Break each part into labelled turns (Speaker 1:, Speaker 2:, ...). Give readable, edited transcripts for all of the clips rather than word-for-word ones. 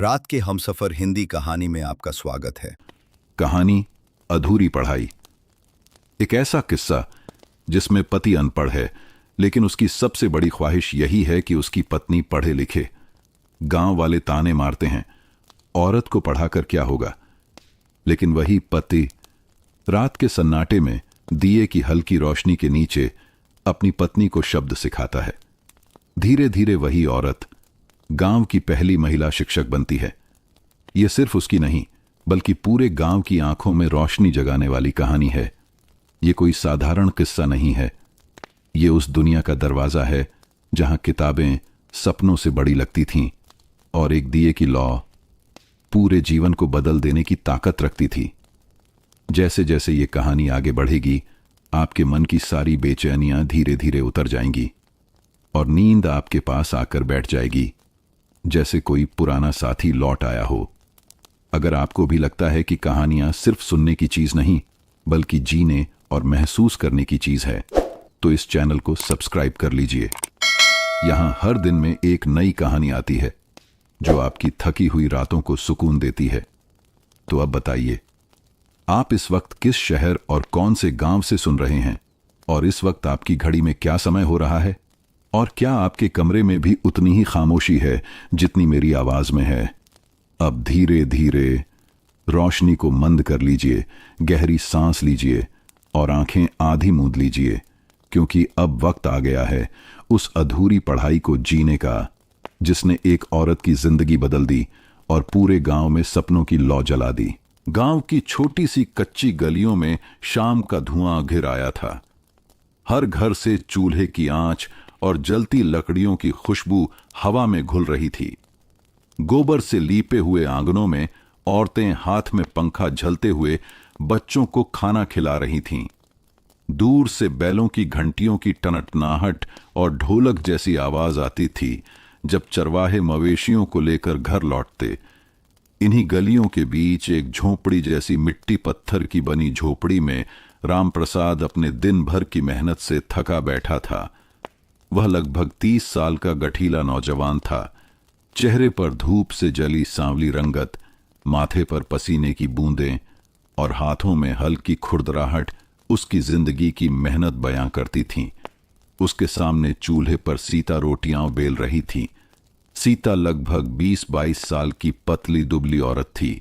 Speaker 1: रात के हमसफर हिंदी कहानी में आपका स्वागत है।
Speaker 2: कहानी अधूरी पढ़ाई। एक ऐसा किस्सा जिसमें पति अनपढ़ है, लेकिन उसकी सबसे बड़ी ख्वाहिश यही है कि उसकी पत्नी पढ़े लिखे। गांव वाले ताने मारते हैं, औरत को पढ़ाकर क्या होगा, लेकिन वही पति रात के सन्नाटे में दिए की हल्की रोशनी के नीचे अपनी पत्नी को शब्द सिखाता है। धीरे धीरे वही औरत गांव की पहली महिला शिक्षक बनती है। यह सिर्फ उसकी नहीं, बल्कि पूरे गांव की आंखों में रोशनी जगाने वाली कहानी है। यह कोई साधारण किस्सा नहीं है। यह उस दुनिया का दरवाजा है जहां किताबें सपनों से बड़ी लगती थीं और एक दिए की लौ पूरे जीवन को बदल देने की ताकत रखती थी। जैसे जैसे ये कहानी आगे बढ़ेगी, आपके मन की सारी बेचैनियां धीरे धीरे उतर जाएंगी और नींद आपके पास आकर बैठ जाएगी, जैसे कोई पुराना साथी लौट आया हो। अगर आपको भी लगता है कि कहानियां सिर्फ सुनने की चीज नहीं, बल्कि जीने और महसूस करने की चीज है, तो इस चैनल को सब्सक्राइब कर लीजिए। यहां हर दिन में एक नई कहानी आती है जो आपकी थकी हुई रातों को सुकून देती है। तो अब बताइए, आप इस वक्त किस शहर और कौन से गांव से सुन रहे हैं, और इस वक्त आपकी घड़ी में क्या समय हो रहा है, और क्या आपके कमरे में भी उतनी ही खामोशी है जितनी मेरी आवाज में है। अब धीरे धीरे रोशनी को मंद कर लीजिए, गहरी सांस लीजिए और आंखें आधी मूंद लीजिए, क्योंकि अब वक्त आ गया है उस अधूरी पढ़ाई को जीने का जिसने एक औरत की जिंदगी बदल दी और पूरे गांव में सपनों की लौ जला दी। गांव की छोटी सी कच्ची गलियों में शाम का धुआं घिर आया था। हर घर से चूल्हे की आंच और जलती लकड़ियों की खुशबू हवा में घुल रही थी। गोबर से लीपे हुए आंगनों में औरतें हाथ में पंखा झलते हुए बच्चों को खाना खिला रही थीं। दूर से बैलों की घंटियों की टनटनाहट और ढोलक जैसी आवाज आती थी जब चरवाहे मवेशियों को लेकर घर लौटते। इन्हीं गलियों के बीच एक झोपड़ी जैसी मिट्टी पत्थर की बनी झोपड़ी में रामप्रसाद अपने दिन भर की मेहनत से थका बैठा था। वह लगभग 30 साल का गठीला नौजवान था। चेहरे पर धूप से जली सांवली रंगत, माथे पर पसीने की बूंदें और हाथों में हल्की खुरदराहट उसकी जिंदगी की मेहनत बयां करती थीं। उसके सामने चूल्हे पर सीता रोटियां बेल रही थी। सीता लगभग 20-22 साल की पतली दुबली औरत थी,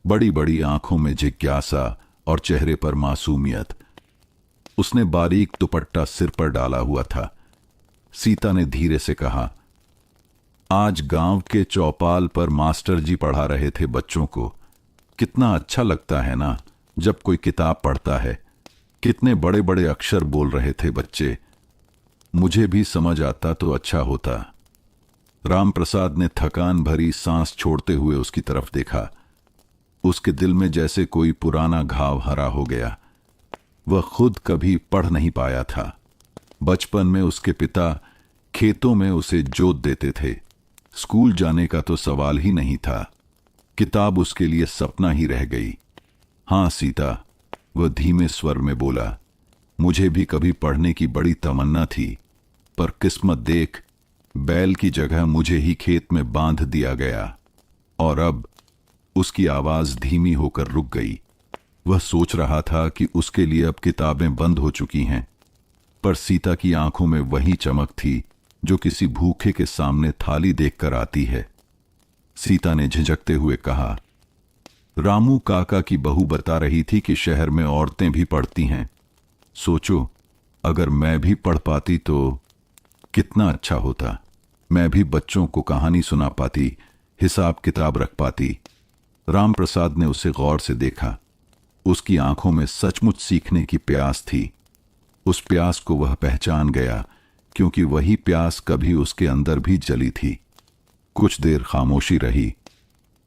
Speaker 2: बड़ी बड़ी आंखों में जिज्ञासा और चेहरे पर मासूमियत। उसने बारीक दुपट्टा सिर पर डाला हुआ था। सीता ने धीरे से कहा, आज गांव के चौपाल पर मास्टर जी पढ़ा रहे थे बच्चों को। कितना अच्छा लगता है ना जब कोई किताब पढ़ता है। कितने बड़े बड़े अक्षर बोल रहे थे बच्चे। मुझे भी समझ आता तो अच्छा होता। रामप्रसाद ने थकान भरी सांस छोड़ते हुए उसकी तरफ देखा। उसके दिल में जैसे कोई पुराना घाव हरा हो गया। वह खुद कभी पढ़ नहीं पाया था। बचपन में उसके पिता खेतों में उसे जोत देते थे। स्कूल जाने का तो सवाल ही नहीं था। किताब उसके लिए सपना ही रह गई। हां सीता, वह धीमे स्वर में बोला, मुझे भी कभी पढ़ने की बड़ी तमन्ना थी, पर किस्मत देख बैल की जगह मुझे ही खेत में बांध दिया गया। और अब उसकी आवाज धीमी होकर रुक गई। वह सोच रहा था कि उसके लिए अब किताबें बंद हो चुकी हैं, पर सीता की आंखों में वही चमक थी जो किसी भूखे के सामने थाली देखकर आती है। सीता ने झिझकते हुए कहा, रामू काका की बहू बता रही थी कि शहर में औरतें भी पढ़ती हैं। सोचो, अगर मैं भी पढ़ पाती तो कितना अच्छा होता। मैं भी बच्चों को कहानी सुना पाती, हिसाब किताब रख पाती। रामप्रसाद ने उसे गौर से देखा। उसकी आंखों में सचमुच सीखने की प्यास थी। उस प्यास को वह पहचान गया, क्योंकि वही प्यास कभी उसके अंदर भी जली थी। कुछ देर खामोशी रही,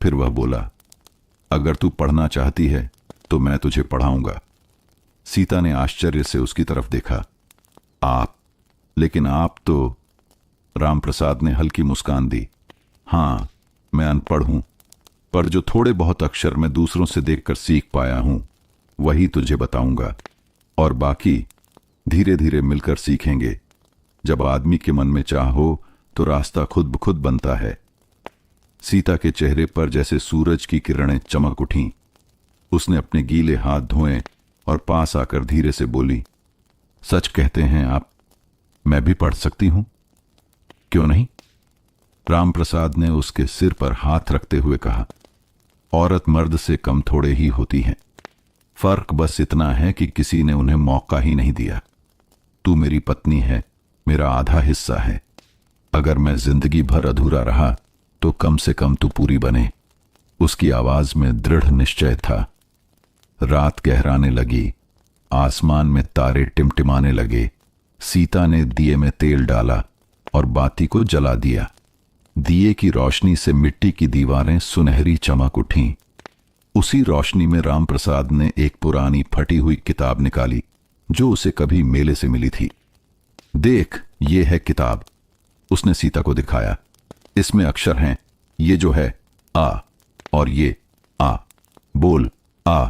Speaker 2: फिर वह बोला, अगर तू पढ़ना चाहती है तो मैं तुझे पढ़ाऊंगा। सीता ने आश्चर्य से उसकी तरफ देखा। आप? लेकिन आप तो? रामप्रसाद ने हल्की मुस्कान दी। हां, मैं अनपढ़ हूं, पर जो थोड़े बहुत अक्षर मैं दूसरों से देखकर सीख पाया हूं वही तुझे बताऊंगा, और बाकी धीरे धीरे मिलकर सीखेंगे। जब आदमी के मन में चाह हो तो रास्ता खुद ब खुद बनता है। सीता के चेहरे पर जैसे सूरज की किरणें चमक उठीं। उसने अपने गीले हाथ धोए और पास आकर धीरे से बोली, सच कहते हैं आप, मैं भी पढ़ सकती हूं? क्यों नहीं? रामप्रसाद ने उसके सिर पर हाथ रखते हुए कहा, औरत मर्द से कम थोड़े ही होती है। फर्क बस इतना है कि किसी ने उन्हें मौका ही नहीं दिया। तू मेरी पत्नी है, मेरा आधा हिस्सा है। अगर मैं जिंदगी भर अधूरा रहा तो कम से कम तू पूरी बने। उसकी आवाज में दृढ़ निश्चय था। रात गहराने लगी, आसमान में तारे टिमटिमाने लगे। सीता ने दिए में तेल डाला और बाती को जला दिया। दिए की रोशनी से मिट्टी की दीवारें सुनहरी चमक उठीं। उसी रोशनी में रामप्रसाद ने एक पुरानी फटी हुई किताब निकाली जो उसे कभी मेले से मिली थी। देख, ये है किताब, उसने सीता को दिखाया। इसमें अक्षर हैं, ये जो है आ और ये आ। बोल आ।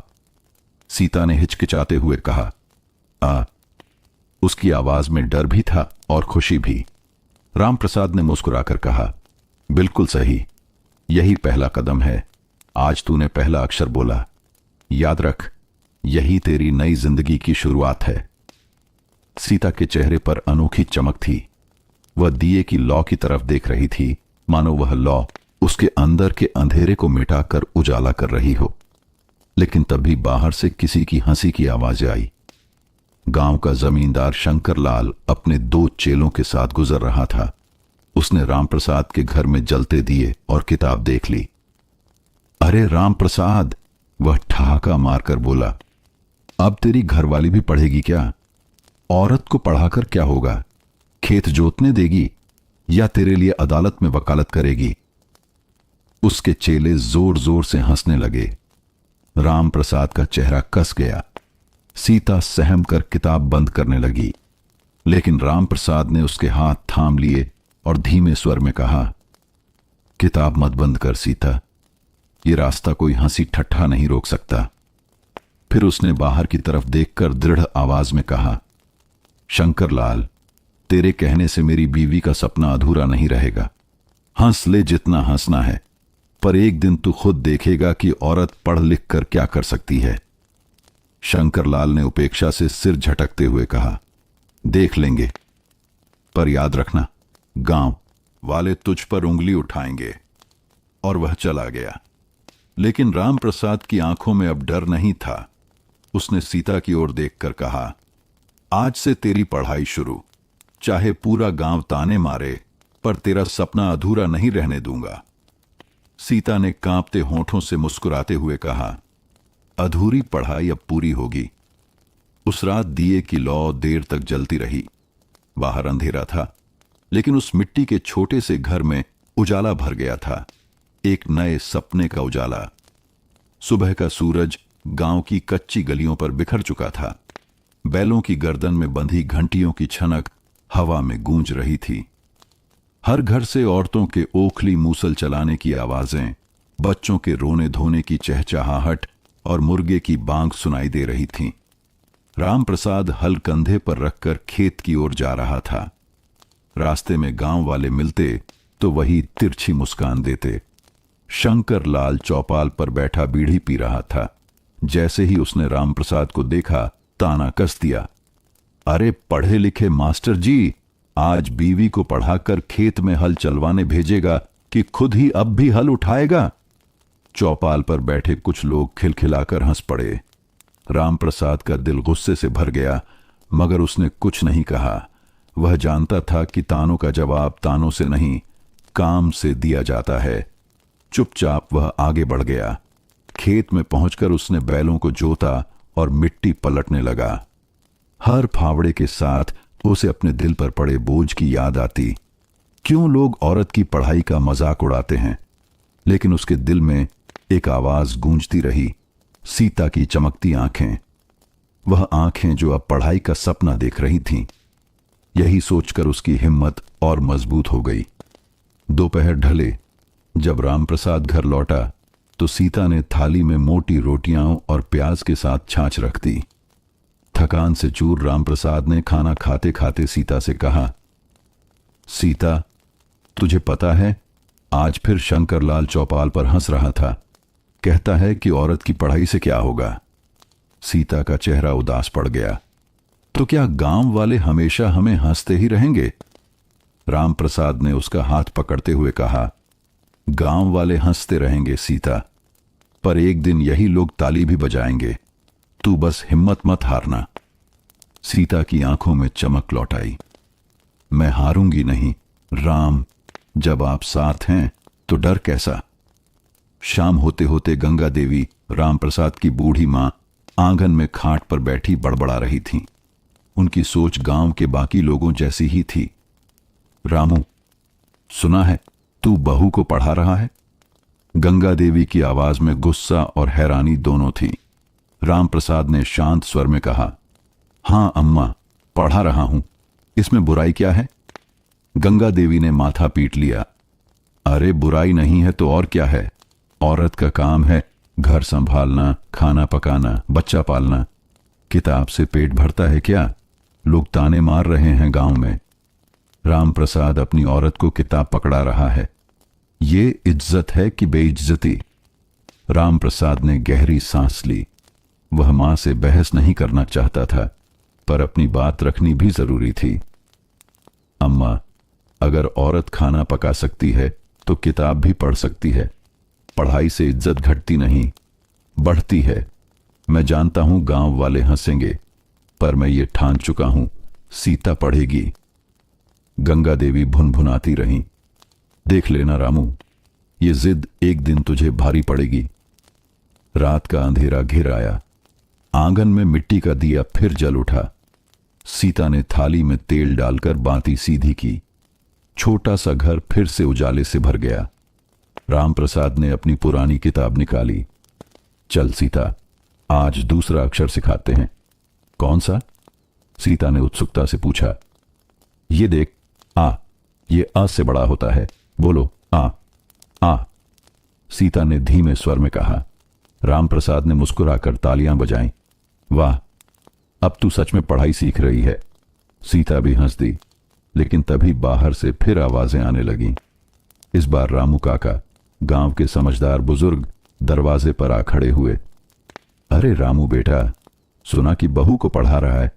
Speaker 2: सीता ने हिचकिचाते हुए कहा, आ। उसकी आवाज में डर भी था और खुशी भी। रामप्रसाद ने मुस्कुराकर कहा, बिल्कुल सही, यही पहला कदम है। आज तूने पहला अक्षर बोला। याद रख, यही तेरी नई जिंदगी की शुरुआत है। सीता के चेहरे पर अनोखी चमक थी। वह दिए की लौ की तरफ देख रही थी, मानो वह लौ उसके अंदर के अंधेरे को मिटाकर उजाला कर रही हो। लेकिन तभी बाहर से किसी की हंसी की आवाज आई। गांव का जमींदार शंकरलाल अपने 2 चेलों के साथ गुजर रहा था। उसने रामप्रसाद के घर में जलते दिए और किताब देख ली। अरे रामप्रसाद, वह ठहाका मारकर बोला, अब तेरी घरवाली भी पढ़ेगी क्या? औरत को पढ़ाकर क्या होगा? खेत जोतने देगी या तेरे लिए अदालत में वकालत करेगी? उसके चेले जोर जोर से हंसने लगे। रामप्रसाद का चेहरा कस गया। सीता सहम कर किताब बंद करने लगी, लेकिन रामप्रसाद ने उसके हाथ थाम लिए और धीमे स्वर में कहा, किताब मत बंद कर सीता, ये रास्ता कोई हंसी ठट्ठा नहीं रोक सकता। फिर उसने बाहर की तरफ देखकर दृढ़ आवाज में कहा, शंकरलाल, तेरे कहने से मेरी बीवी का सपना अधूरा नहीं रहेगा। हंस ले जितना हंसना है, पर एक दिन तू खुद देखेगा कि औरत पढ़ लिख कर क्या कर सकती है। शंकरलाल ने उपेक्षा से सिर झटकते हुए कहा, देख लेंगे, पर याद रखना, गांव वाले तुझ पर उंगली उठाएंगे। और वह चला गया। लेकिन रामप्रसाद की आंखों में अब डर नहीं था। उसने सीता की ओर देखकर कहा, आज से तेरी पढ़ाई शुरू। चाहे पूरा गांव ताने मारे, पर तेरा सपना अधूरा नहीं रहने दूंगा। सीता ने कांपते होठों से मुस्कुराते हुए कहा, अधूरी पढ़ाई अब पूरी होगी। उस रात दिए की लौ देर तक जलती रही। बाहर अंधेरा था, लेकिन उस मिट्टी के छोटे से घर में उजाला भर गया था, एक नए सपने का उजाला। सुबह का सूरज गांव की कच्ची गलियों पर बिखर चुका था। बैलों की गर्दन में बंधी घंटियों की छनक हवा में गूंज रही थी। हर घर से औरतों के ओखली मूसल चलाने की आवाजें, बच्चों के रोने धोने की चहचहाहट और मुर्गे की बांग सुनाई दे रही थीं। रामप्रसाद हल कंधे पर रखकर खेत की ओर जा रहा था। रास्ते में गांव वाले मिलते तो वही तिरछी मुस्कान देते। शंकरलाल चौपाल पर बैठा बीड़ी पी रहा था। जैसे ही उसने रामप्रसाद को देखा, ताना कस दिया, अरे पढ़े लिखे मास्टर जी, आज बीवी को पढ़ाकर खेत में हल चलवाने भेजेगा कि खुद ही अब भी हल उठाएगा? चौपाल पर बैठे कुछ लोग खिलखिलाकर हंस पड़े। रामप्रसाद का दिल गुस्से से भर गया, मगर उसने कुछ नहीं कहा। वह जानता था कि तानों का जवाब तानों से नहीं, काम से दिया जाता है। चुपचाप वह आगे बढ़ गया। खेत में पहुंचकर उसने बैलों को जोता और मिट्टी पलटने लगा। हर फावड़े के साथ उसे अपने दिल पर पड़े बोझ की याद आती। क्यों लोग औरत की पढ़ाई का मजाक उड़ाते हैं? लेकिन उसके दिल में एक आवाज गूंजती रही, सीता की चमकती आंखें। वह आंखें जो अब पढ़ाई का सपना देख रही थीं। यही सोचकर उसकी हिम्मत और मजबूत हो गई। दोपहर ढले। जब रामप्रसाद घर लौटा तो सीता ने थाली में मोटी रोटियां और प्याज के साथ छाछ रख दी। थकान से चूर रामप्रसाद ने खाना खाते खाते सीता से कहा, सीता, तुझे पता है आज फिर शंकरलाल चौपाल पर हंस रहा था। कहता है कि औरत की पढ़ाई से क्या होगा। सीता का चेहरा उदास पड़ गया। तो क्या गांव वाले हमेशा हमें हंसते ही रहेंगे? रामप्रसाद ने उसका हाथ पकड़ते हुए कहा, गांव वाले हंसते रहेंगे सीता, पर एक दिन यही लोग ताली भी बजाएंगे। तू बस हिम्मत मत हारना। सीता की आंखों में चमक लौट आई। मैं हारूंगी नहीं राम, जब आप साथ हैं तो डर कैसा। शाम होते होते गंगा देवी, रामप्रसाद की बूढ़ी मां, आंगन में खाट पर बैठी बड़बड़ा रही थीं। उनकी सोच गांव के बाकी लोगों जैसी ही थी। रामू, सुना है तू बहू को पढ़ा रहा है? गंगा देवी की आवाज में गुस्सा और हैरानी दोनों थी। रामप्रसाद ने शांत स्वर में कहा, हां अम्मा, पढ़ा रहा हूं, इसमें बुराई क्या है? गंगा देवी ने माथा पीट लिया। अरे बुराई नहीं है तो और क्या है? औरत का काम है घर संभालना, खाना पकाना, बच्चा पालना। किताब से पेट भरता है क्या? लोग ताने मार रहे हैं गांव में। रामप्रसाद अपनी औरत को किताब पकड़ा रहा है। ये इज्जत है कि बेइज्जती? रामप्रसाद ने गहरी सांस ली। वह मां से बहस नहीं करना चाहता था, पर अपनी बात रखनी भी जरूरी थी। अम्मा, अगर औरत खाना पका सकती है तो किताब भी पढ़ सकती है। पढ़ाई से इज्जत घटती नहीं, बढ़ती है। मैं जानता हूं गांव वाले हंसेंगे, पर मैं ये ठान चुका हूं, सीता पढ़ेगी। गंगा देवी भुनभुनाती रहीं। देख लेना रामू, ये जिद एक दिन तुझे भारी पड़ेगी। रात का अंधेरा घिर आया। आंगन में मिट्टी का दिया फिर जल उठा। सीता ने थाली में तेल डालकर बाती सीधी की। छोटा सा घर फिर से उजाले से भर गया। रामप्रसाद ने अपनी पुरानी किताब निकाली। चल सीता, आज दूसरा अक्षर सिखाते हैं। कौन सा? सीता ने उत्सुकता से पूछा। ये देख, आ। ये आ से बड़ा होता है। बोलो, आ। आ। सीता ने धीमे स्वर में कहा। रामप्रसाद ने मुस्कुराकर तालियां बजाईं। वाह, अब तू सच में पढ़ाई सीख रही है। सीता भी हंस दी, लेकिन तभी बाहर से फिर आवाजें आने लगीं। इस बार रामू काका, गांव के समझदार बुजुर्ग, दरवाजे पर आ खड़े हुए। अरे रामू बेटा, सुना कि बहू को पढ़ा रहा है।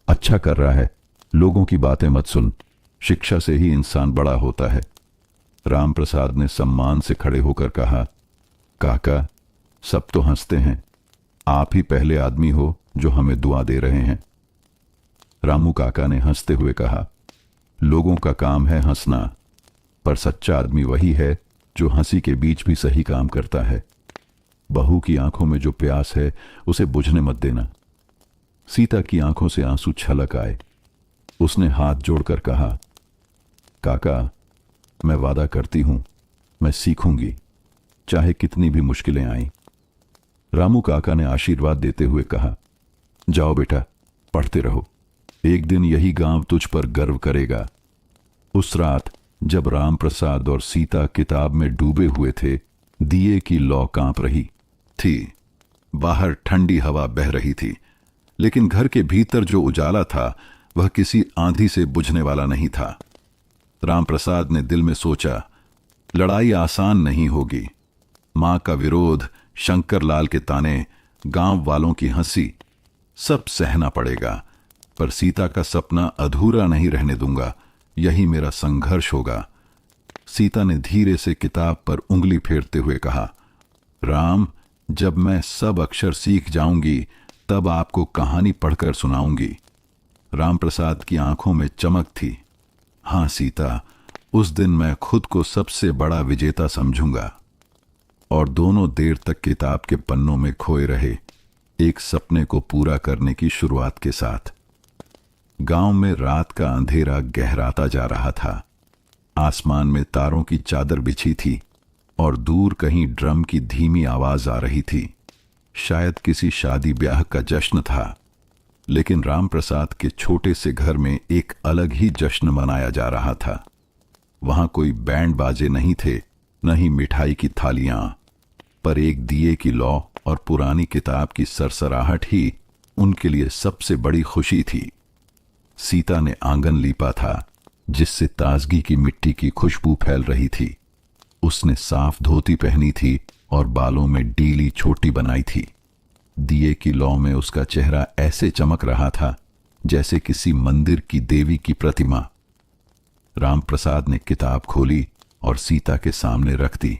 Speaker 2: अच्छा कर रहा है। लोगों की बातें मत सुन। शिक्षा से ही इंसान बड़ा होता है। रामप्रसाद ने सम्मान से खड़े होकर कहा, काका, सब तो हंसते हैं, आप ही पहले आदमी हो जो हमें दुआ दे रहे हैं। रामू काका ने हंसते हुए कहा, लोगों का काम है हंसना, पर सच्चा आदमी वही है जो हंसी के बीच भी सही काम करता है। बहू की आंखों में जो प्यास है उसे बुझने मत देना। सीता की आंखों से आंसू छलक आए। उसने हाथ जोड़कर कहा, काका, मैं वादा करती हूं, मैं सीखूंगी, चाहे कितनी भी मुश्किलें आईं। रामू काका ने आशीर्वाद देते हुए कहा, जाओ बेटा, पढ़ते रहो, एक दिन यही गांव तुझ पर गर्व करेगा। उस रात जब रामप्रसाद और सीता किताब में डूबे हुए थे, दिए की लौ कांप रही थी। बाहर ठंडी हवा बह रही थी, लेकिन घर के भीतर जो उजाला था वह किसी आंधी से बुझने वाला नहीं था। रामप्रसाद ने दिल में सोचा, लड़ाई आसान नहीं होगी। मां का विरोध, शंकरलाल के ताने, गांव वालों की हंसी, सब सहना पड़ेगा, पर सीता का सपना अधूरा नहीं रहने दूंगा। यही मेरा संघर्ष होगा। सीता ने धीरे से किताब पर उंगली फेरते हुए कहा, राम, जब मैं सब अक्षर सीख जाऊंगी तब आपको कहानी पढ़कर सुनाऊंगी। रामप्रसाद की आंखों में चमक थी। हां सीता, उस दिन मैं खुद को सबसे बड़ा विजेता समझूंगा। और दोनों देर तक किताब के पन्नों में खोए रहे, एक सपने को पूरा करने की शुरुआत के साथ। गांव में रात का अंधेरा गहराता जा रहा था। आसमान में तारों की चादर बिछी थी और दूर कहीं ड्रम की धीमी आवाज आ रही थी। शायद किसी शादी ब्याह का जश्न था, लेकिन रामप्रसाद के छोटे से घर में एक अलग ही जश्न मनाया जा रहा था। वहां कोई बैंड बाजे नहीं थे, न ही मिठाई की थालियां, पर एक दिए की लौ और पुरानी किताब की सरसराहट ही उनके लिए सबसे बड़ी खुशी थी। सीता ने आंगन लीपा था, जिससे ताजगी की मिट्टी की खुशबू फैल रही थी। उसने साफ धोती पहनी थी और बालों में डीली छोटी बनाई थी। दिए की लौ में उसका चेहरा ऐसे चमक रहा था जैसे किसी मंदिर की देवी की प्रतिमा। रामप्रसाद ने किताब खोली और सीता के सामने रख दी।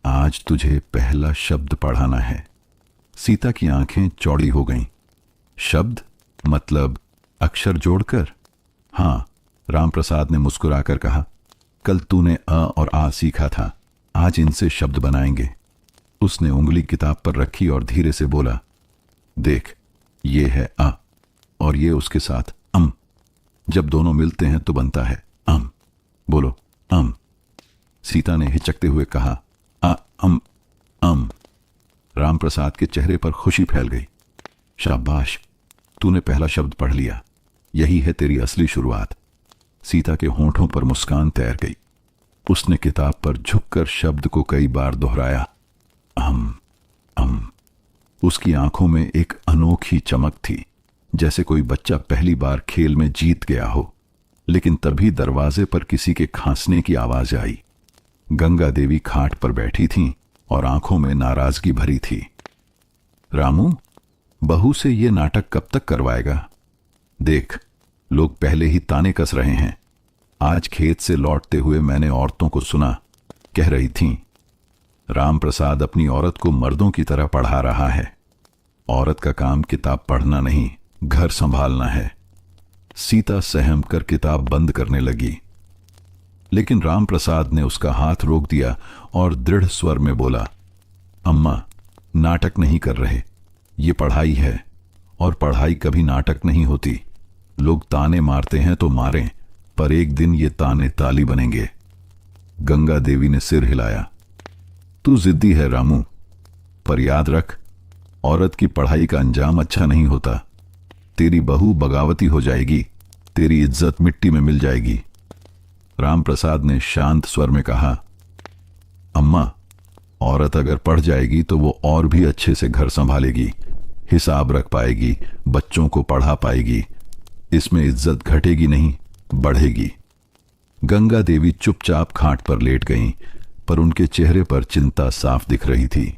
Speaker 2: आज तुझे पहला शब्द पढ़ाना है। सीता की आंखें चौड़ी हो गईं। शब्द मतलब अक्षर जोड़कर? हाँ, रामप्रसाद ने मुस्कुराकर कहा। कल तूने अ और आ सीखा था, आज इनसे शब्द बनाएंगे। उसने उंगली किताब पर रखी और धीरे से बोला, देख, ये है अ और ये उसके साथ अम। जब दोनों मिलते हैं तो बनता है अम। बोलो अम। सीता ने हिचकते हुए कहा, अम अम। रामप्रसाद के चेहरे पर खुशी फैल गई। शाबाश, तूने पहला शब्द पढ़ लिया। यही है तेरी असली शुरुआत। सीता के होंठों पर मुस्कान तैर गई। उसने किताब पर झुककर शब्द को कई बार दोहराया, अम अम। उसकी आंखों में एक अनोखी चमक थी, जैसे कोई बच्चा पहली बार खेल में जीत गया हो। लेकिन तभी दरवाजे पर किसी के खांसने की आवाज आई। गंगा देवी खाट पर बैठी थीं और आंखों में नाराजगी भरी थी। रामू, बहू से ये नाटक कब तक करवाएगा? देख, लोग पहले ही ताने कस रहे हैं। आज खेत से लौटते हुए मैंने औरतों को सुना, कह रही थीं, रामप्रसाद अपनी औरत को मर्दों की तरह पढ़ा रहा है। औरत का काम किताब पढ़ना नहीं, घर संभालना है। सीता सहम कर किताब बंद करने लगी, लेकिन रामप्रसाद ने उसका हाथ रोक दिया और दृढ़ स्वर में बोला, अम्मा, नाटक नहीं कर रहे, ये पढ़ाई है और पढ़ाई कभी नाटक नहीं होती। लोग ताने मारते हैं तो मारें, पर एक दिन ये ताने ताली बनेंगे। गंगा देवी ने सिर हिलाया। तू जिद्दी है रामू, पर याद रख, औरत की पढ़ाई का अंजाम अच्छा नहीं होता। तेरी बहू बगावती हो जाएगी, तेरी इज्जत मिट्टी में मिल जाएगी। रामप्रसाद ने शांत स्वर में कहा, अम्मा, औरत अगर पढ़ जाएगी तो वो और भी अच्छे से घर संभालेगी, हिसाब रख पाएगी, बच्चों को पढ़ा पाएगी। इसमें इज्जत घटेगी नहीं, बढ़ेगी। गंगा देवी चुपचाप खाट पर लेट गईं, पर उनके चेहरे पर चिंता साफ दिख रही थी।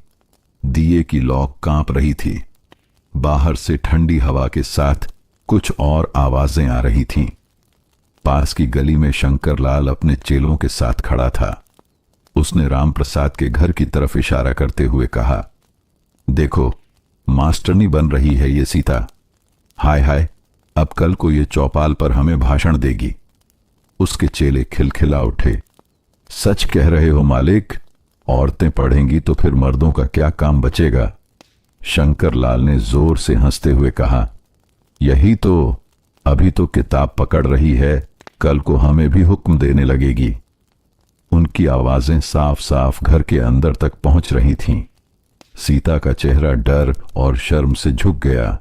Speaker 2: दिए की लौ कांप रही थी। बाहर से ठंडी हवा के साथ कुछ और आवाजें आ रही थीं। पास की गली में शंकरलाल अपने चेलों के साथ खड़ा था। उसने रामप्रसाद के घर की तरफ इशारा करते हुए कहा, देखो, मास्टरनी बन रही है ये सीता। हाय हाय, अब कल को ये चौपाल पर हमें भाषण देगी। उसके चेले खिलखिला उठे। सच कह रहे हो मालिक, औरतें पढ़ेंगी तो फिर मर्दों का क्या काम बचेगा? शंकरलाल ने जोर से हंसते हुए कहा, यही तो, अभी तो किताब पकड़ रही है, कल को हमें भी हुक्म देने लगेगी। उनकी आवाजें साफ साफ घर के अंदर तक पहुंच रही थीं। सीता का चेहरा डर और शर्म से झुक गया,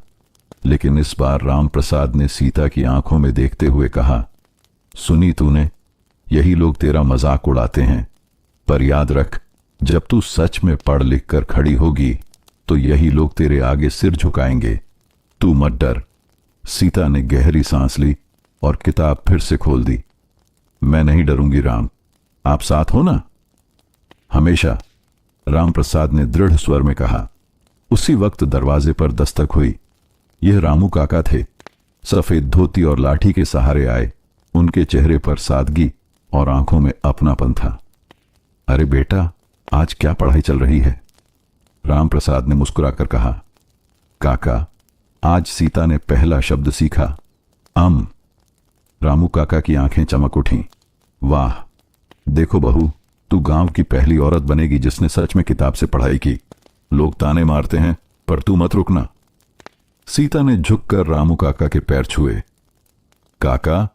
Speaker 2: लेकिन इस बार रामप्रसाद ने सीता की आंखों में देखते हुए कहा, सुनी तूने, यही लोग तेरा मजाक उड़ाते हैं, पर याद रख, जब तू सच में पढ़ लिख कर खड़ी होगी तो यही लोग तेरे आगे सिर झुकाएंगे। तू मत डर। सीता ने गहरी सांस ली और किताब फिर से खोल दी। मैं नहीं डरूंगी राम, आप साथ हो ना? हमेशा, रामप्रसाद ने दृढ़ स्वर में कहा। उसी वक्त दरवाजे पर दस्तक हुई। यह रामू काका थे। सफेद धोती और लाठी के सहारे आए। उनके चेहरे पर सादगी और आंखों में अपनापन था। अरे बेटा, आज क्या पढ़ाई चल रही है? रामप्रसाद ने मुस्कुराकर कहा। काका, आज सीता ने पहला शब्द सीखा, अम। रामू काका की आंखें चमक उठीं। वाह, देखो बहू, तू गांव की पहली औरत बनेगी जिसने सच में किताब से पढ़ाई की। लोग ताने मारते हैं, पर तू मत रुकना। सीता ने झुककर रामू काका के पैर छुए। काका,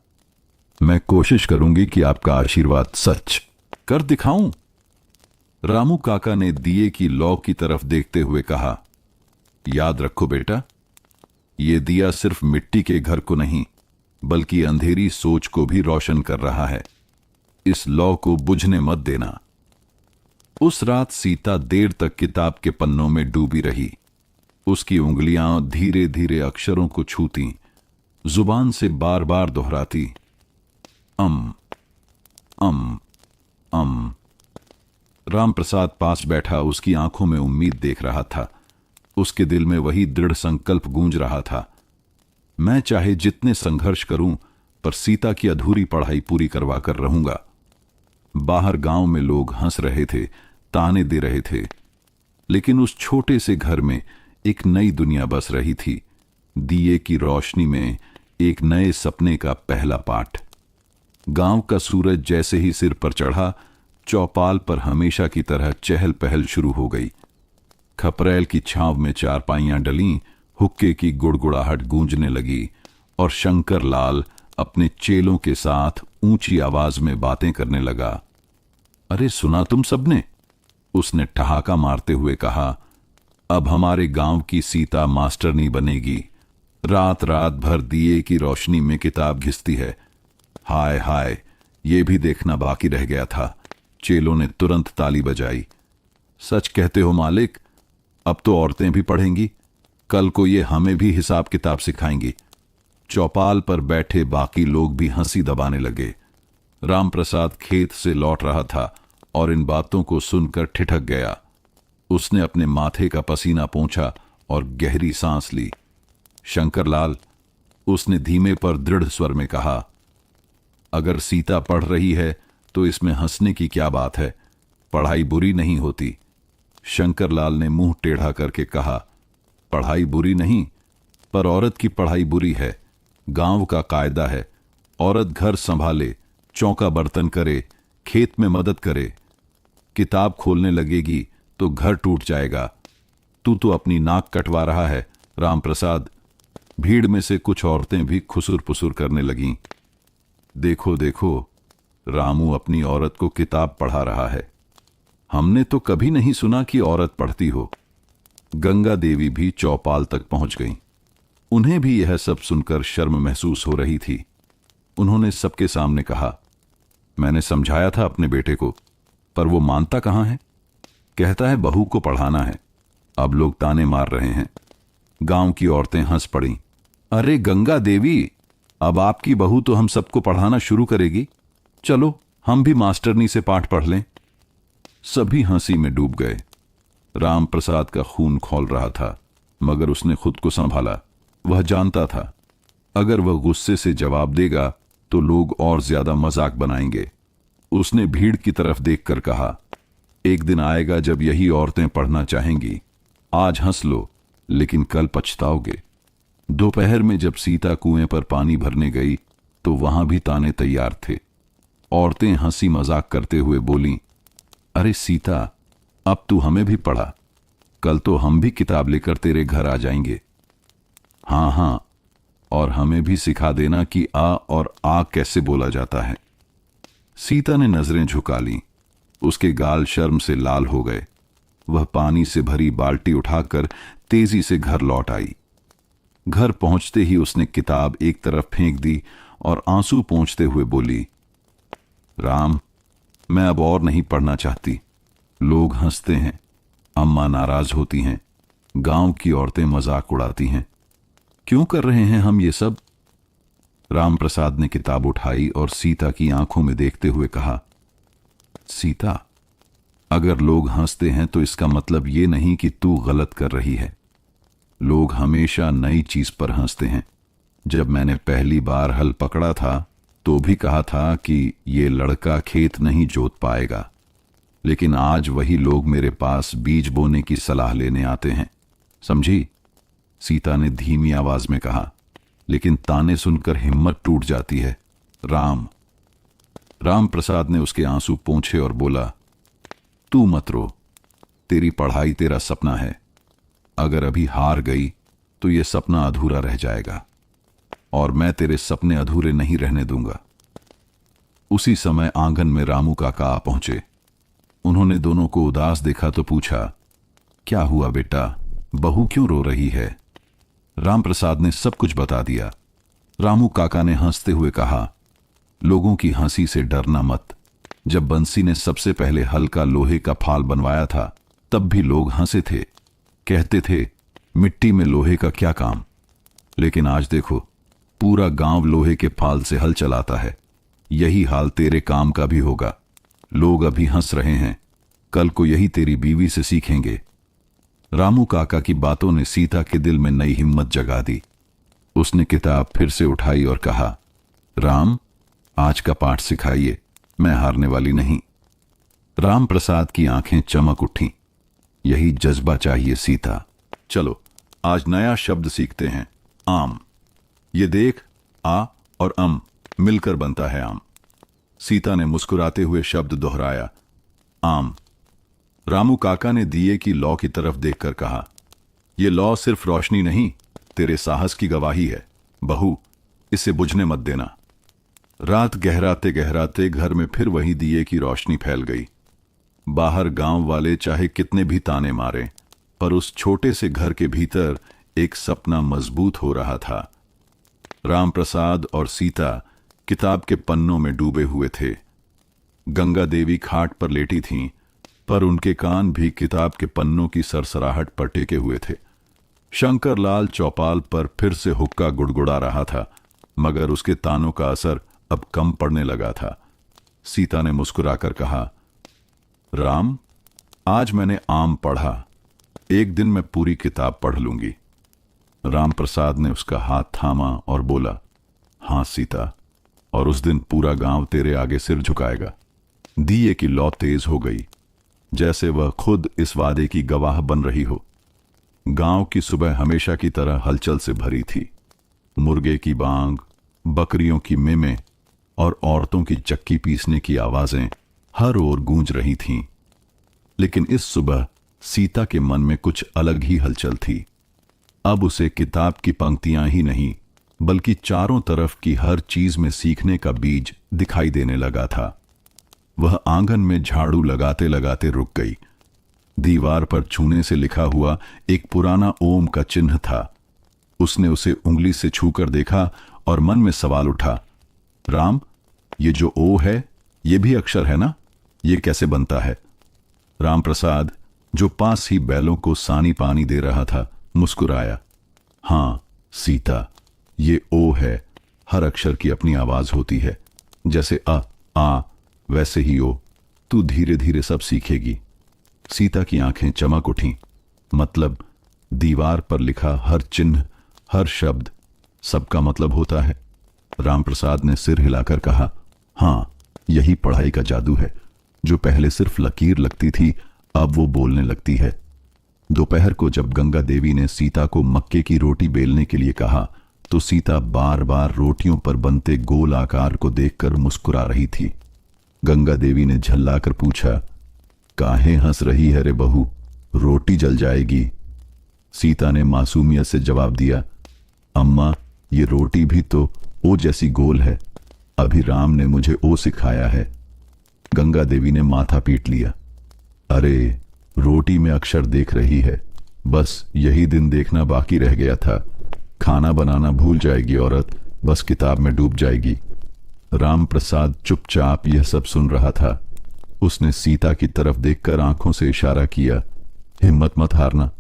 Speaker 2: मैं कोशिश करूंगी कि आपका आशीर्वाद सच कर दिखाऊं। रामू काका ने दिए की लौ की तरफ देखते हुए कहा, याद रखो बेटा, यह दिया सिर्फ मिट्टी के घर को नहीं, बल्कि अंधेरी सोच को भी रोशन कर रहा है। इस लौ को बुझने मत देना। उस रात सीता देर तक किताब के पन्नों में डूबी रही। उसकी उंगलियां धीरे धीरे अक्षरों को छूती, जुबान से बार बार दोहराती, अम अम अम। रामप्रसाद पास बैठा उसकी आंखों में उम्मीद देख रहा था। उसके दिल में वही दृढ़ संकल्प गूंज रहा था, मैं चाहे जितने संघर्ष करूं पर सीता की अधूरी पढ़ाई पूरी करवा कर रहूंगा। बाहर गांव में लोग हंस रहे थे, ताने दे रहे थे, लेकिन उस छोटे से घर में एक नई दुनिया बस रही थी। दिए की रोशनी में एक नए सपने का पहला पाठ। गांव का सूरज जैसे ही सिर पर चढ़ा, चौपाल पर हमेशा की तरह चहल पहल शुरू हो गई। खपरेल की छांव में चारपाइयां डलीं, हुक्के की गुड़गुड़ाहट गूंजने लगी और शंकर लाल अपने चेलों के साथ ऊंची आवाज में बातें करने लगा। अरे सुना तुम सबने? उसने ठहाका मारते हुए कहा, अब हमारे गांव की सीता मास्टरनी बनेगी। रात रात भर दिए की रोशनी में किताब घिसती है। हाय हाय, ये भी देखना बाकी रह गया था। चेलों ने तुरंत ताली बजाई। सच कहते हो मालिक, अब तो औरतें भी पढ़ेंगी। कल को ये हमें भी हिसाब किताब सिखाएंगी। चौपाल पर बैठे बाकी लोग भी हंसी दबाने लगे। रामप्रसाद खेत से लौट रहा था और इन बातों को सुनकर ठिठक गया। उसने अपने माथे का पसीना पोंछा और गहरी सांस ली। शंकरलाल, उसने धीमे पर दृढ़ स्वर में कहा, अगर सीता पढ़ रही है तो इसमें हंसने की क्या बात है? पढ़ाई बुरी नहीं होती। शंकरलाल ने मुंह टेढ़ा करके कहा, पढ़ाई बुरी नहीं, पर औरत की पढ़ाई बुरी है। गांव का कायदा है, औरत घर संभाले, चौका बर्तन करे, खेत में मदद करे। किताब खोलने लगेगी तो घर टूट जाएगा। तू तो अपनी नाक कटवा रहा है। रामप्रसाद, भीड़ में से कुछ औरतें भी खुसुर पुसुर करने लगीं। देखो देखो, रामू अपनी औरत को किताब पढ़ा रहा है। हमने तो कभी नहीं सुना कि औरत पढ़ती हो। गंगा देवी भी चौपाल तक पहुंच गईं। उन्हें भी यह सब सुनकर शर्म महसूस हो रही थी। उन्होंने सबके सामने कहा, मैंने समझाया था अपने बेटे को, पर वो मानता कहां है। कहता है बहू को पढ़ाना है। अब लोग ताने मार रहे हैं। गांव की औरतें हंस पड़ीं। अरे गंगा देवी, अब आपकी बहू तो हम सबको पढ़ाना शुरू करेगी। चलो हम भी मास्टरनी से पाठ पढ़ लें। सभी हंसी में डूब गए। रामप्रसाद का खून खौल रहा था, मगर उसने खुद को संभाला। वह जानता था, अगर वह गुस्से से जवाब देगा तो लोग और ज्यादा मजाक बनाएंगे। उसने भीड़ की तरफ देखकर कहा, एक दिन आएगा जब यही औरतें पढ़ना चाहेंगी। आज हंस लो, लेकिन कल पछताओगे। दोपहर में जब सीता कुएं पर पानी भरने गई तो वहां भी ताने तैयार थे। औरतें हंसी मजाक करते हुए बोलीं, अरे सीता, अब तू हमें भी पढ़ा। कल तो हम भी किताब लेकर तेरे घर आ जाएंगे। हां हां, और हमें भी सिखा देना कि आ और आ कैसे बोला जाता है। सीता ने नजरें झुका लीं। उसके गाल शर्म से लाल हो गए। वह पानी से भरी बाल्टी उठाकर तेजी से घर लौट आई। घर पहुंचते ही उसने किताब एक तरफ फेंक दी और आंसू पोंछते हुए बोली, राम, मैं अब और नहीं पढ़ना चाहती। लोग हंसते हैं, अम्मा नाराज होती हैं, गांव की औरतें मजाक उड़ाती हैं। क्यों कर रहे हैं हम ये सब? रामप्रसाद ने किताब उठाई और सीता की आंखों में देखते हुए कहा, सीता, अगर लोग हंसते हैं तो इसका मतलब ये नहीं कि तू गलत कर रही है। लोग हमेशा नई चीज पर हंसते हैं। जब मैंने पहली बार हल पकड़ा था तो भी कहा था कि ये लड़का खेत नहीं जोत पाएगा, लेकिन आज वही लोग मेरे पास बीज बोने की सलाह लेने आते हैं। समझी? सीता ने धीमी आवाज में कहा, लेकिन ताने सुनकर हिम्मत टूट जाती है। रामप्रसाद ने उसके आंसू पोंछे और बोला, तू मत रो, तेरी पढ़ाई तेरा सपना है। अगर अभी हार गई तो यह सपना अधूरा रह जाएगा, और मैं तेरे सपने अधूरे नहीं रहने दूंगा। उसी समय आंगन में रामू काका आ पहुंचे। उन्होंने दोनों को उदास देखा तो पूछा, क्या हुआ बेटा, बहू क्यों रो रही है? रामप्रसाद ने सब कुछ बता दिया। रामू काका ने हंसते हुए कहा, लोगों की हंसी से डरना मत। जब बंसी ने सबसे पहले हल्का लोहे का फाल बनवाया था तब भी लोग हंसे थे, कहते थे मिट्टी में लोहे का क्या काम। लेकिन आज देखो, पूरा गांव लोहे के फाल से हल चलाता है। यही हाल तेरे काम का भी होगा। लोग अभी हंस रहे हैं, कल को यही तेरी बीवी से सीखेंगे। रामू काका की बातों ने सीता के दिल में नई हिम्मत जगा दी। उसने किताब फिर से उठाई और कहा, राम, आज का पाठ सिखाइए, मैं हारने वाली नहीं। राम प्रसाद की आंखें चमक उठी। यही जज्बा चाहिए सीता। चलो आज नया शब्द सीखते हैं, आम। ये देख, आ और अम मिलकर बनता है आम। सीता ने मुस्कुराते हुए शब्द दोहराया, आम। रामू काका ने दिए की लौ की तरफ देखकर कहा, यह लौ सिर्फ रोशनी नहीं, तेरे साहस की गवाही है। बहू, इसे बुझने मत देना। रात गहराते गहराते घर में फिर वही दिए की रोशनी फैल गई। बाहर गांव वाले चाहे कितने भी ताने मारे, पर उस छोटे से घर के भीतर एक सपना मजबूत हो रहा था। राम प्रसाद और सीता किताब के पन्नों में डूबे हुए थे। गंगा देवी खाट पर लेटी थीं, पर उनके कान भी किताब के पन्नों की सरसराहट पर टेके हुए थे। शंकरलाल चौपाल पर फिर से हुक्का गुड़गुड़ा रहा था, मगर उसके तानों का असर अब कम पड़ने लगा था। सीता ने मुस्कुराकर कहा, राम, आज मैंने आम पढ़ा, एक दिन मैं पूरी किताब पढ़ लूंगी। राम प्रसाद ने उसका हाथ थामा और बोला, हां सीता, और उस दिन पूरा गांव तेरे आगे सिर झुकाएगा। दिए की लौ तेज हो गई, जैसे वह खुद इस वादे की गवाह बन रही हो। गांव की सुबह हमेशा की तरह हलचल से भरी थी। मुर्गे की बांग, बकरियों की मेमें और औरतों की चक्की पीसने की आवाजें हर ओर गूंज रही थीं। लेकिन इस सुबह सीता के मन में कुछ अलग ही हलचल थी। अब उसे किताब की पंक्तियां ही नहीं, बल्कि चारों तरफ की हर चीज में सीखने का बीज दिखाई देने लगा था। वह आंगन में झाड़ू लगाते लगाते रुक गई। दीवार पर छूने से लिखा हुआ एक पुराना ओम का चिन्ह था। उसने उसे उंगली से छूकर देखा और मन में सवाल उठा, राम, ये जो ओ है, ये भी अक्षर है ना? ये कैसे बनता है? राम प्रसाद, जो पास ही बैलों को सानी पानी दे रहा था, मुस्कुराया। हां सीता, ये ओ है। हर अक्षर की अपनी आवाज होती है। जैसे अ, आ, वैसे ही ओ। तू धीरे धीरे सब सीखेगी। सीता की आंखें चमक उठीं। मतलब, दीवार पर लिखा हर चिन्ह, हर शब्द, सबका मतलब होता है। रामप्रसाद ने सिर हिलाकर कहा, हां, यही पढ़ाई का जादू है। जो पहले सिर्फ लकीर लगती थी, अब वो बोलने लगती है। दोपहर को जब गंगा देवी ने सीता को मक्के की रोटी बेलने के लिए कहा, तो सीता बार बार रोटियों पर बनते गोल आकार को देखकर मुस्कुरा रही थी। गंगा देवी ने झल्लाकर पूछा, काहे हंस रही है रे बहू, रोटी जल जाएगी। सीता ने मासूमियत से जवाब दिया, अम्मा, ये रोटी भी तो ओ जैसी गोल है। अभी राम ने मुझे ओ सिखाया है। गंगा देवी ने माथा पीट लिया। अरे, रोटी में अक्षर देख रही है, बस यही दिन देखना बाकी रह गया था। खाना बनाना भूल जाएगी औरत, बस किताब में डूब जाएगी। राम प्रसाद चुपचाप यह सब सुन रहा था। उसने सीता की तरफ देखकर आंखों से इशारा किया, हिम्मत मत हारना।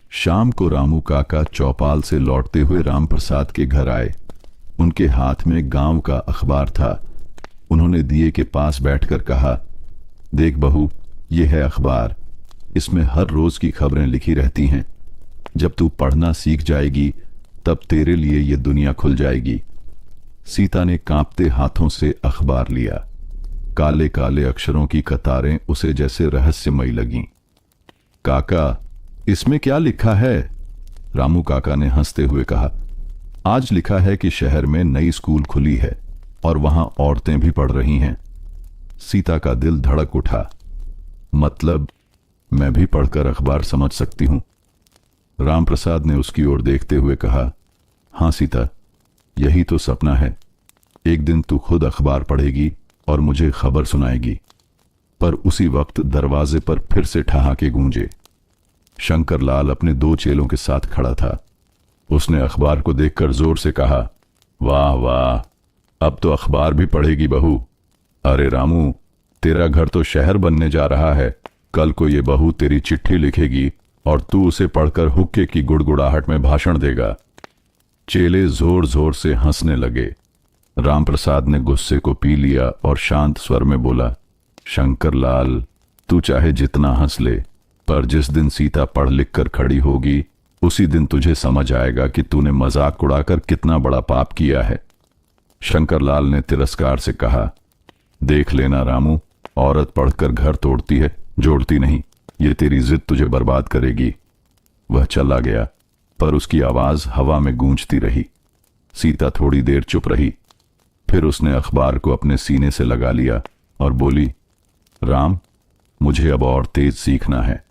Speaker 2: शाम को रामू काका चौपाल से लौटते हुए राम प्रसाद के घर आए। उनके हाथ में गांव का अखबार था। उन्होंने दिए के पास बैठकर कहा, देख बहू, यह है अखबार। इसमें हर रोज की खबरें लिखी रहती हैं। जब तू पढ़ना सीख जाएगी, तब तेरे लिए यह दुनिया खुल जाएगी। सीता ने कांपते हाथों से अखबार लिया। काले काले अक्षरों की कतारें उसे जैसे रहस्यमयी लगीं। काका, इसमें क्या लिखा है? रामू काका ने हंसते हुए कहा, आज लिखा है कि शहर में नई स्कूल खुली है और वहां औरतें भी पढ़ रही हैं। सीता का दिल धड़क उठा। मतलब, मैं भी पढ़कर अखबार समझ सकती हूं। रामप्रसाद ने उसकी ओर देखते हुए कहा, हां सीता, यही तो सपना है। एक दिन तू खुद अखबार पढ़ेगी और मुझे खबर सुनाएगी। पर उसी वक्त दरवाजे पर फिर से ठहाके गूंजे। शंकरलाल अपने दो चेलों के साथ खड़ा था। उसने अखबार को देखकर जोर से कहा, वाह वाह, अब तो अखबार भी पढ़ेगी बहू। अरे रामू, तेरा घर तो शहर बनने जा रहा है। कल को ये बहू तेरी चिट्ठी लिखेगी और तू उसे पढ़कर हुक्के की गुड़गुड़ाहट में भाषण देगा। चेले जोर जोर से हंसने लगे। रामप्रसाद ने गुस्से को पी लिया और शांत स्वर में बोला, शंकरलाल, तू चाहे जितना हंस ले, पर जिस दिन सीता पढ़ लिख कर खड़ी होगी उसी दिन तुझे समझ आएगा कि तूने मजाक उड़ाकर कितना बड़ा पाप किया है। शंकरलाल ने तिरस्कार से कहा, देख लेना रामू, औरत पढ़कर घर तोड़ती है, जोड़ती नहीं। ये तेरी जिद तुझे बर्बाद करेगी। वह चला गया, पर उसकी आवाज हवा में गूंजती रही। सीता थोड़ी देर चुप रही, फिर उसने अखबार को अपने सीने से लगा लिया और बोली, राम, मुझे अब और तेज सीखना है।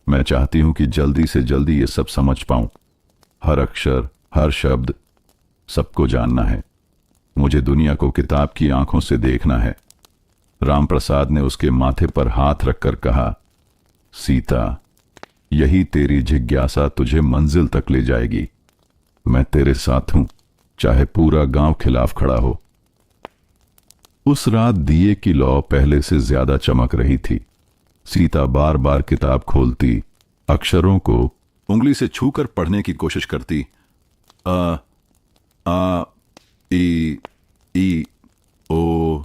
Speaker 2: मैं चाहती हूं कि जल्दी से जल्दी ये सब समझ पाऊं। हर अक्षर, हर शब्द, सबको जानना है। मुझे दुनिया को किताब की आंखों से देखना है। रामप्रसाद ने उसके माथे पर हाथ रखकर कहा, सीता, यही तेरी जिज्ञासा तुझे मंजिल तक ले जाएगी। मैं तेरे साथ हूं, चाहे पूरा गांव खिलाफ खड़ा हो। उस रात दिए की लौ पहले से ज्यादा चमक रही थी। सीता बार बार किताब खोलती, अक्षरों को उंगली से छूकर पढ़ने की कोशिश करती। आ आ ई ओ।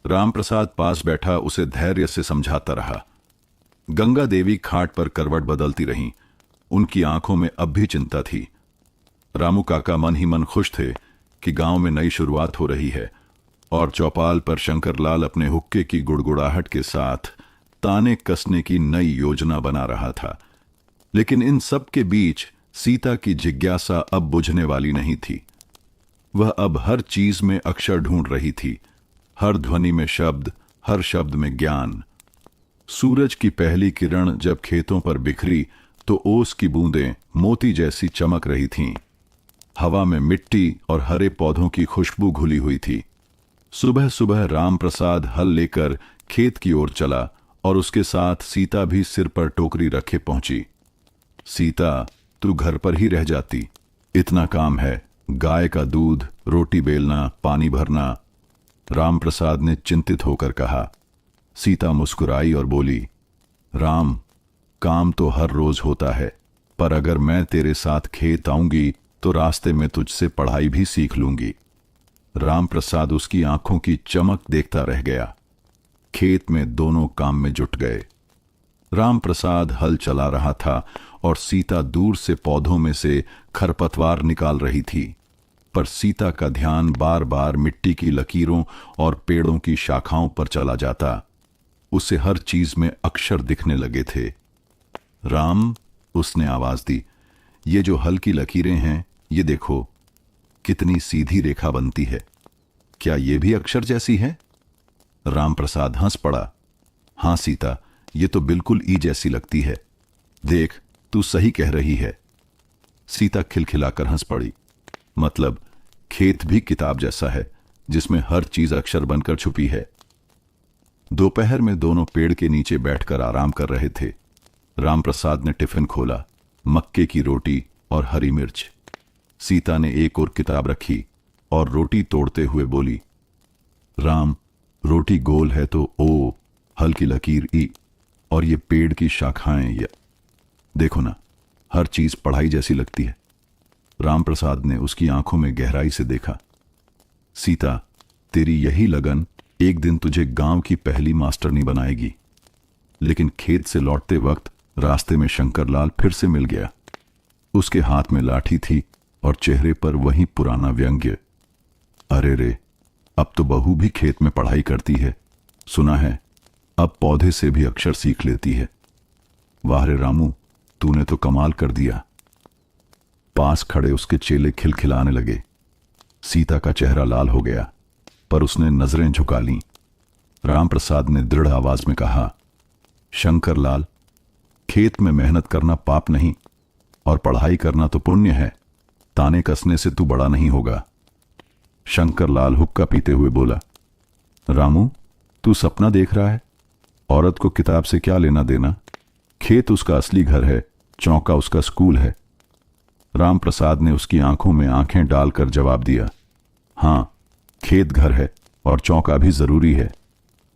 Speaker 2: रामप्रसाद पास बैठा उसे धैर्य से समझाता रहा। गंगा देवी खाट पर करवट बदलती रहीं। उनकी आंखों में अब भी चिंता थी। रामू काका मन ही मन खुश थे कि गांव में नई शुरुआत हो रही है और चौपाल पर शंकरलाल अपने हुक्के की गुड़गुड़ाहट के साथ ताने कसने की नई योजना बना रहा था। लेकिन इन सब के बीच सीता की जिज्ञासा अब बुझने वाली नहीं थी। वह अब हर चीज में अक्षर ढूंढ रही थी, हर ध्वनि में शब्द, हर शब्द में ज्ञान। सूरज की पहली किरण जब खेतों पर बिखरी तो ओस की बूंदें मोती जैसी चमक रही थीं। हवा में मिट्टी और हरे पौधों की खुशबू घुली हुई थी। सुबह सुबह रामप्रसाद हल लेकर खेत की ओर चला और उसके साथ सीता भी सिर पर टोकरी रखे पहुंची। सीता, तू घर पर ही रह जाती, इतना काम है, गाय का दूध, रोटी बेलना, पानी भरना। रामप्रसाद ने चिंतित होकर कहा। सीता मुस्कुराई और बोली, राम, काम तो हर रोज होता है, पर अगर मैं तेरे साथ खेत आऊंगी तो रास्ते में तुझसे पढ़ाई भी सीख लूंगी। रामप्रसाद उसकी आंखों की चमक देखता रह गया। खेत में दोनों काम में जुट गए। रामप्रसाद हल चला रहा था और सीता दूर से पौधों में से खरपतवार निकाल रही थी, पर सीता का ध्यान बार बार मिट्टी की लकीरों और पेड़ों की शाखाओं पर चला जाता। उसे हर चीज में अक्षर दिखने लगे थे। राम, उसने आवाज दी, ये जो हल की लकीरें हैं, ये देखो, कितनी सीधी रेखा बनती है। क्या ये भी अक्षर जैसी है? रामप्रसाद हंस पड़ा। हां सीता, ये तो बिल्कुल ई जैसी लगती है। देख, तू सही कह रही है। सीता खिलखिलाकर हंस पड़ी। मतलब खेत भी किताब जैसा है जिसमें हर चीज अक्षर बनकर छुपी है। दोपहर में दोनों पेड़ के नीचे बैठकर आराम कर रहे थे। रामप्रसाद ने टिफिन खोला, मक्के की रोटी और हरी मिर्च। सीता ने एक और किताब रखी और रोटी तोड़ते हुए बोली, राम, रोटी गोल है तो ओ, हल की लकीर ई, और ये पेड़ की शाखाएं या। देखो ना, हर चीज पढ़ाई जैसी लगती है। रामप्रसाद ने उसकी आंखों में गहराई से देखा। सीता, तेरी यही लगन एक दिन तुझे गांव की पहली मास्टरनी बनाएगी। लेकिन खेत से लौटते वक्त रास्ते में शंकरलाल फिर से मिल गया। उसके हाथ में लाठी थी और चेहरे पर वही पुराना व्यंग्य। अरे रे, अब तो बहू भी खेत में पढ़ाई करती है। सुना है अब पौधे से भी अक्षर सीख लेती है। वाह रे रामू, तूने तो कमाल कर दिया। पास खड़े उसके चेले खिलखिलाने लगे। सीता का चेहरा लाल हो गया, पर उसने नजरें झुका लीं। रामप्रसाद ने दृढ़ आवाज में कहा, शंकरलाल, खेत में मेहनत करना पाप नहीं और पढ़ाई करना तो पुण्य है। ताने कसने से तू बड़ा नहीं होगा। शंकरलाल हुक्का पीते हुए बोला, रामू, तू सपना देख रहा है? औरत को किताब से क्या लेना देना? खेत उसका असली घर है, चौका उसका स्कूल है। रामप्रसाद ने उसकी आंखों में आंखें डालकर जवाब दिया, हां, खेत घर है और चौका भी जरूरी है,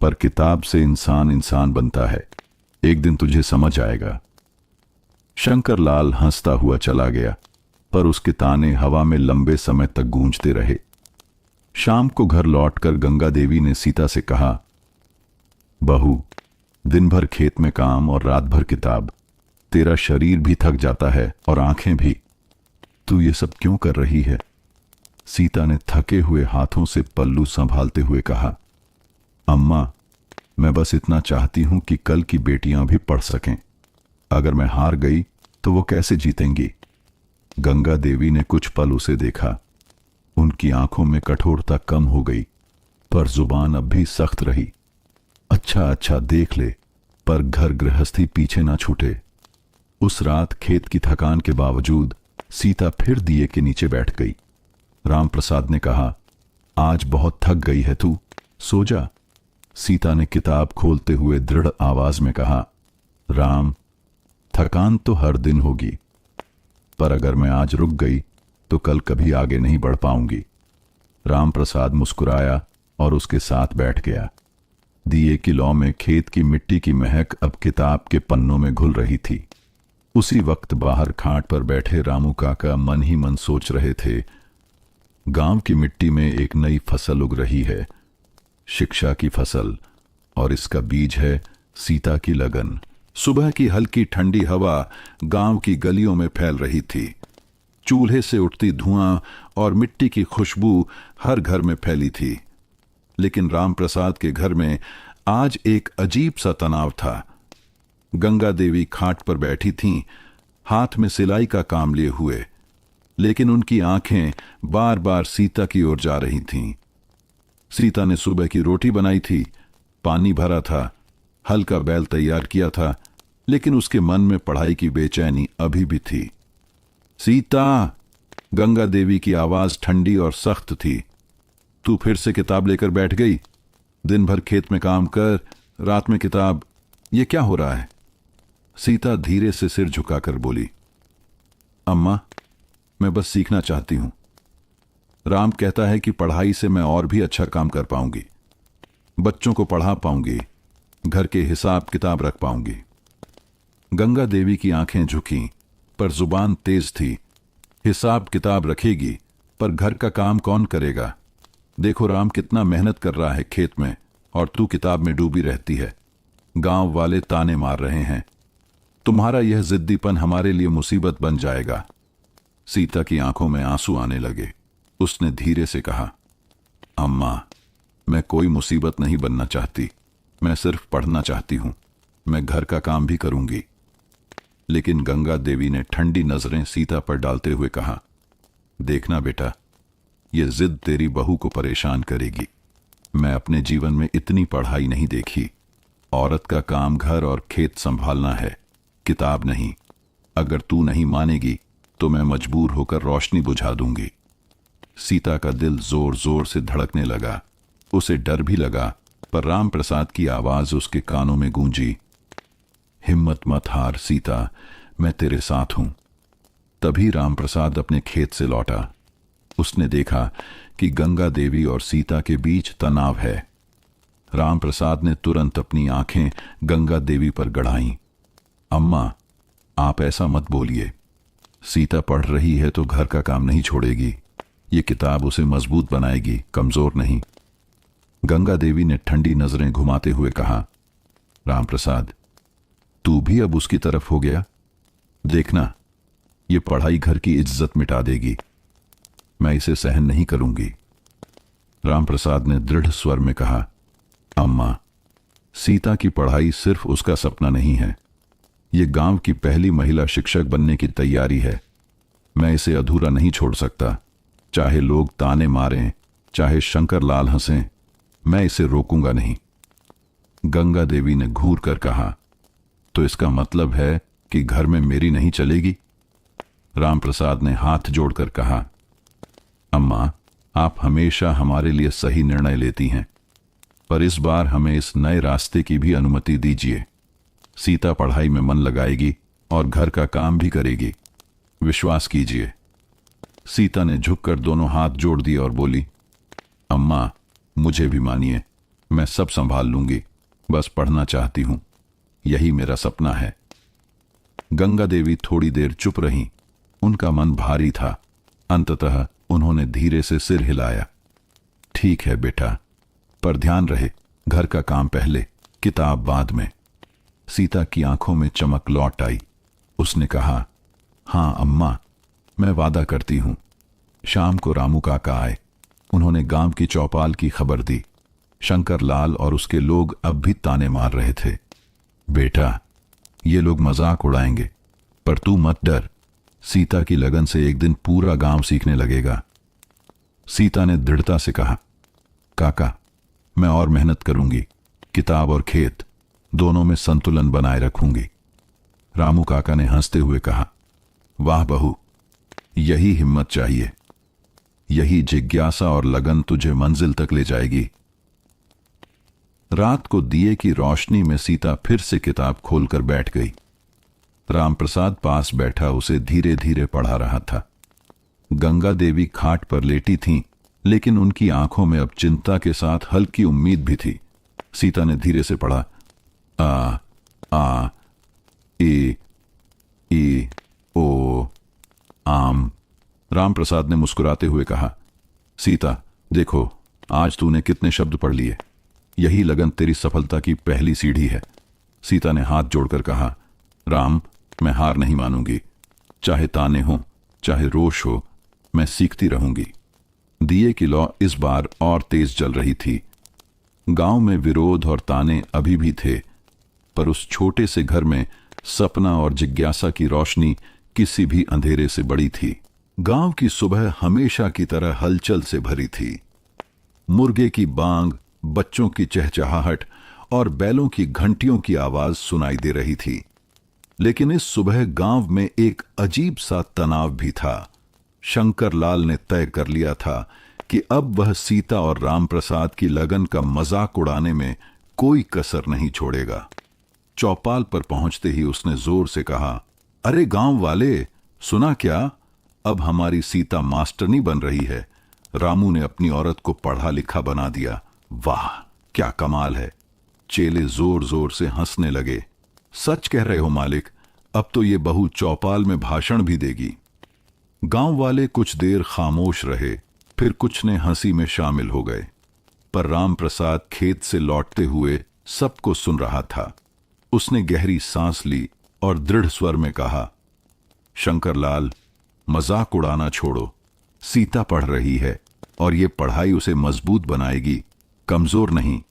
Speaker 2: पर किताब से इंसान इंसान बनता है। एक दिन तुझे समझ आएगा। शंकरलाल हंसता हुआ चला गया, पर उसके ताने हवा में लंबे समय तक गूंजते रहे। शाम को घर लौटकर गंगा देवी ने सीता से कहा, बहू, दिन भर खेत में काम और रात भर किताब। तेरा शरीर भी थक जाता है और आंखें भी। तू ये सब क्यों कर रही है? सीता ने थके हुए हाथों से पल्लू संभालते हुए कहा, अम्मा, मैं बस इतना चाहती हूं कि कल की बेटियां भी पढ़ सकें। अगर मैं हार गई तो वो कैसे जीतेंगी? गंगा देवी ने कुछ पल उसे देखा। उनकी आंखों में कठोरता कम हो गई, पर जुबान अब भी सख्त रही। अच्छा अच्छा देख ले, पर घर गृहस्थी पीछे ना छूटे। उस रात खेत की थकान के बावजूद सीता फिर दिए के नीचे बैठ गई। रामप्रसाद ने कहा, आज बहुत थक गई है तू, सो जा। सीता ने किताब खोलते हुए दृढ़ आवाज में कहा, राम, थकान तो हर दिन होगी, पर अगर मैं आज रुक गई तो कल कभी आगे नहीं बढ़ पाऊंगी। रामप्रसाद मुस्कुराया और उसके साथ बैठ गया। दिए की लौ में खेत की मिट्टी की महक अब किताब के पन्नों में घुल रही थी। उसी वक्त बाहर खाट पर बैठे रामू काका मन ही मन सोच रहे थे, गांव की मिट्टी में एक नई फसल उग रही है, शिक्षा की फसल, और इसका बीज है सीता की लगन। सुबह की हल्की ठंडी हवा गांव की गलियों में फैल रही थी। चूल्हे से उठती धुआं और मिट्टी की खुशबू हर घर में फैली थी। लेकिन रामप्रसाद के घर में आज एक अजीब सा तनाव था। गंगा देवी खाट पर बैठी थीं, हाथ में सिलाई का काम लिए हुए, लेकिन उनकी आंखें बार बार सीता की ओर जा रही थीं। सीता ने सुबह की रोटी बनाई थी, पानी भरा था, हल्का बैल तैयार किया था, लेकिन उसके मन में पढ़ाई की बेचैनी अभी भी थी। सीता, गंगा देवी की आवाज ठंडी और सख्त थी। तू फिर से किताब लेकर बैठ गई? दिन भर खेत में काम कर, रात में किताब, ये क्या हो रहा है? सीता धीरे से सिर झुकाकर बोली, अम्मा, मैं बस सीखना चाहती हूं। राम कहता है कि पढ़ाई से मैं और भी अच्छा काम कर पाऊंगी, बच्चों को पढ़ा पाऊंगी, घर के हिसाब किताब रख पाऊंगी। गंगा देवी की आंखें झुकीं, पर जुबान तेज थी। हिसाब किताब रखेगी, पर घर का काम कौन करेगा? देखो राम कितना मेहनत कर रहा है खेत में, और तू किताब में डूबी रहती है। गांव वाले ताने मार रहे हैं। तुम्हारा यह जिद्दीपन हमारे लिए मुसीबत बन जाएगा। सीता की आंखों में आंसू आने लगे। उसने धीरे से कहा, अम्मा, मैं कोई मुसीबत नहीं बनना चाहती, मैं सिर्फ पढ़ना चाहती हूं। मैं घर का काम भी करूंगी। लेकिन गंगा देवी ने ठंडी नजरें सीता पर डालते हुए कहा, देखना बेटा, यह जिद तेरी बहू को परेशान करेगी। मैं अपने जीवन में इतनी पढ़ाई नहीं देखी। औरत का काम घर और खेत संभालना है, किताब नहीं। अगर तू नहीं मानेगी तो मैं मजबूर होकर रोशनी बुझा दूंगी। सीता का दिल जोर जोर से धड़कने लगा। उसे डर भी लगा, पर रामप्रसाद की आवाज उसके कानों में गूंजी, हिम्मत मत हार सीता, मैं तेरे साथ हूं। तभी रामप्रसाद अपने खेत से लौटा। उसने देखा कि गंगा देवी और सीता के बीच तनाव है। रामप्रसाद ने तुरंत अपनी आंखें गंगा देवी पर गड़ाईं। अम्मा, आप ऐसा मत बोलिए। सीता पढ़ रही है तो घर का काम नहीं छोड़ेगी। ये किताब उसे मजबूत बनाएगी, कमजोर नहीं। गंगा देवी ने ठंडी नजरें घुमाते हुए कहा, रामप्रसाद, तू भी अब उसकी तरफ हो गया? देखना, ये पढ़ाई घर की इज्जत मिटा देगी। मैं इसे सहन नहीं करूंगी। रामप्रसाद ने दृढ़ स्वर में कहा, अम्मा, सीता की पढ़ाई सिर्फ उसका सपना नहीं है, ये गांव की पहली महिला शिक्षक बनने की तैयारी है। मैं इसे अधूरा नहीं छोड़ सकता। चाहे लोग ताने मारें, चाहे शंकर लाल हंसें, मैं इसे रोकूंगा नहीं। गंगा देवी ने घूर कर कहा, तो इसका मतलब है कि घर में मेरी नहीं चलेगी? रामप्रसाद ने हाथ जोड़कर कहा, अम्मा, आप हमेशा हमारे लिए सही निर्णय लेती हैं, पर इस बार हमें इस नए रास्ते की भी अनुमति दीजिए। सीता पढ़ाई में मन लगाएगी और घर का काम भी करेगी, विश्वास कीजिए। सीता ने झुककर दोनों हाथ जोड़ दिए और बोली, अम्मा, मुझे भी मानिए, मैं सब संभाल लूंगी, बस पढ़ना चाहती हूं, यही मेरा सपना है। गंगा देवी थोड़ी देर चुप रहीं। उनका मन भारी था। अंततः उन्होंने धीरे से सिर हिलाया। ठीक है बेटा, पर ध्यान रहे, घर का काम पहले, किताब बाद में। सीता की आंखों में चमक लौट आई। उसने कहा, हाँ अम्मा, मैं वादा करती हूं। शाम को रामू काका आए। उन्होंने गांव की चौपाल की खबर दी। शंकर लाल और उसके लोग अब भी ताने मार रहे थे। बेटा, ये लोग मजाक उड़ाएंगे, पर तू मत डर। सीता की लगन से एक दिन पूरा गांव सीखने लगेगा। सीता ने दृढ़ता से कहा, काका, मैं और मेहनत करूंगी। किताब और खेत दोनों में संतुलन बनाए रखूंगी। रामू काका ने हंसते हुए कहा, वाह बहू, यही हिम्मत चाहिए। यही जिज्ञासा और लगन तुझे मंजिल तक ले जाएगी। रात को दिए की रोशनी में सीता फिर से किताब खोलकर बैठ गई। रामप्रसाद पास बैठा उसे धीरे धीरे पढ़ा रहा था। गंगा देवी खाट पर लेटी थीं, लेकिन उनकी आंखों में अब चिंता के साथ हल्की उम्मीद भी थी। सीता ने धीरे से पढ़ा, आ आ ई ओ आम। रामप्रसाद ने मुस्कुराते हुए कहा, सीता देखो, आज तूने कितने शब्द पढ़ लिए। यही लगन तेरी सफलता की पहली सीढ़ी है। सीता ने हाथ जोड़कर कहा, राम, मैं हार नहीं मानूंगी। चाहे ताने हो, चाहे रोष हो, मैं सीखती रहूंगी। दिए की लौ इस बार और तेज जल रही थी। गांव में विरोध और ताने अभी भी थे, पर उस छोटे से घर में सपना और जिज्ञासा की रोशनी किसी भी अंधेरे से बड़ी थी। गांव की सुबह हमेशा की तरह हलचल से भरी थी। मुर्गे की बांग, बच्चों की चहचहाहट और बैलों की घंटियों की आवाज सुनाई दे रही थी। लेकिन इस सुबह गांव में एक अजीब सा तनाव भी था। शंकर लाल ने तय कर लिया था कि अब वह सीता और रामप्रसाद की लगन का मजाक उड़ाने में कोई कसर नहीं छोड़ेगा। चौपाल पर पहुंचते ही उसने जोर से कहा, अरे गांव वाले, सुना क्या? अब हमारी सीता मास्टरनी बन रही है। रामू ने अपनी औरत को पढ़ा लिखा बना दिया। वाह, क्या कमाल है। चेले जोर जोर से हंसने लगे। सच कह रहे हो मालिक, अब तो ये बहू चौपाल में भाषण भी देगी। गांव वाले कुछ देर खामोश रहे, फिर कुछ ने हंसी में शामिल हो गए। पर रामप्रसाद खेत से लौटते हुए सबको सुन रहा था। उसने गहरी सांस ली और दृढ़ स्वर में कहा, शंकर लाल, मजाक उड़ाना छोड़ो। सीता पढ़ रही है और ये पढ़ाई उसे मजबूत बनाएगी, कमजोर नहीं।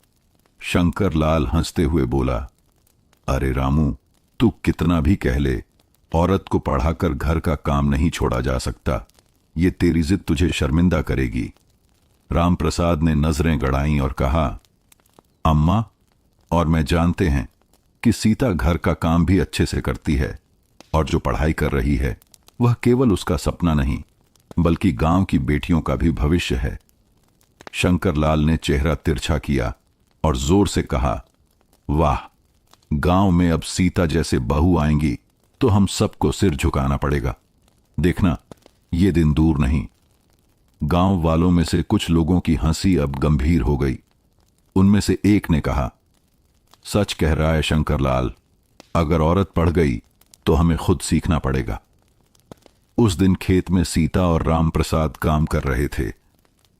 Speaker 2: शंकर लाल हंसते हुए बोला, अरे रामू, तू कितना भी कह ले, औरत को पढ़ाकर घर का काम नहीं छोड़ा जा सकता। ये तेरी जिद तुझे शर्मिंदा करेगी। रामप्रसाद ने नजरें गड़ाईं और कहा, अम्मा और मैं जानते हैं कि सीता घर का काम भी अच्छे से करती है, और जो पढ़ाई कर रही है वह केवल उसका सपना नहीं, बल्कि गांव की बेटियों का भी भविष्य है। शंकर लाल ने चेहरा तिरछा किया और जोर से कहा, वाह, गांव में अब सीता जैसे बहू आएंगी तो हम सबको सिर झुकाना पड़ेगा। देखना, ये दिन दूर नहीं। गांव वालों में से कुछ लोगों की हंसी अब गंभीर हो गई। उनमें से एक ने कहा, सच कह रहा है शंकर लाल, अगर औरत पढ़ गई तो हमें खुद सीखना पड़ेगा। उस दिन खेत में सीता और रामप्रसाद काम कर रहे थे।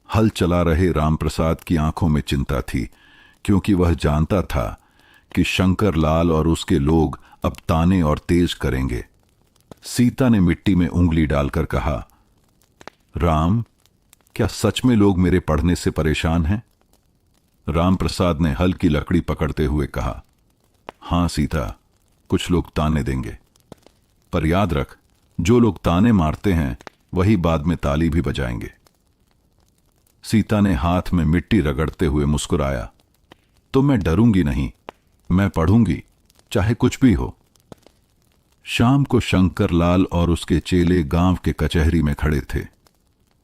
Speaker 2: हल चला रहे रामप्रसाद की आंखों में चिंता थी, क्योंकि वह जानता था कि शंकर लाल और उसके लोग अब ताने और तेज करेंगे। सीता ने मिट्टी में उंगली डालकर कहा, राम, क्या सच में लोग मेरे पढ़ने से परेशान हैं? रामप्रसाद ने हल की लकड़ी पकड़ते हुए कहा, हां सीता, कुछ लोग ताने देंगे, पर याद रख, जो लोग ताने मारते हैं वही बाद में ताली भी बजाएंगे। सीता ने हाथ में मिट्टी रगड़ते हुए मुस्कुराया, तो मैं डरूंगी नहीं, मैं पढ़ूंगी, चाहे कुछ भी हो। शाम को शंकर लाल और उसके चेले गांव के कचहरी में खड़े थे।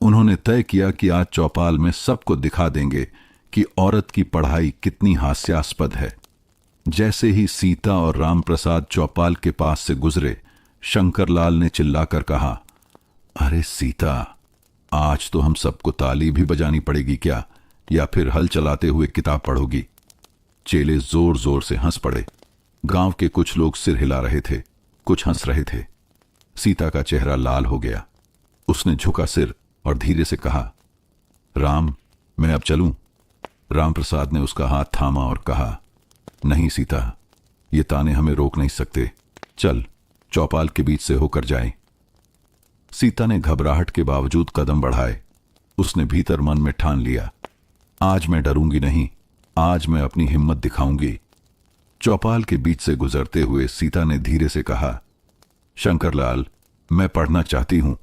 Speaker 2: उन्होंने तय किया कि आज चौपाल में सबको दिखा देंगे कि औरत की पढ़ाई कितनी हास्यास्पद है। जैसे ही सीता और रामप्रसाद चौपाल के पास से गुजरे, शंकर लाल ने चिल्लाकर कहा, अरे सीता, आज तो हम सबको ताली भी बजानी पड़ेगी क्या, या फिर हल चलाते हुए किताब पढ़ोगी? चेले जोर जोर से हंस पड़े। गांव के कुछ लोग सिर हिला रहे थे, कुछ हंस रहे थे। सीता का चेहरा लाल हो गया। उसने झुका सिर और धीरे से कहा, राम, मैं अब चलूं? रामप्रसाद ने उसका हाथ थामा और कहा, नहीं सीता, ये ताने हमें रोक नहीं सकते। चल चौपाल के बीच से होकर जाएं। सीता ने घबराहट के बावजूद कदम बढ़ाए। उसने भीतर मन में ठान लिया, आज मैं डरूंगी नहीं, आज मैं अपनी हिम्मत दिखाऊंगी। चौपाल के बीच से गुजरते हुए सीता ने धीरे से कहा, शंकरलाल, मैं पढ़ना चाहती हूं।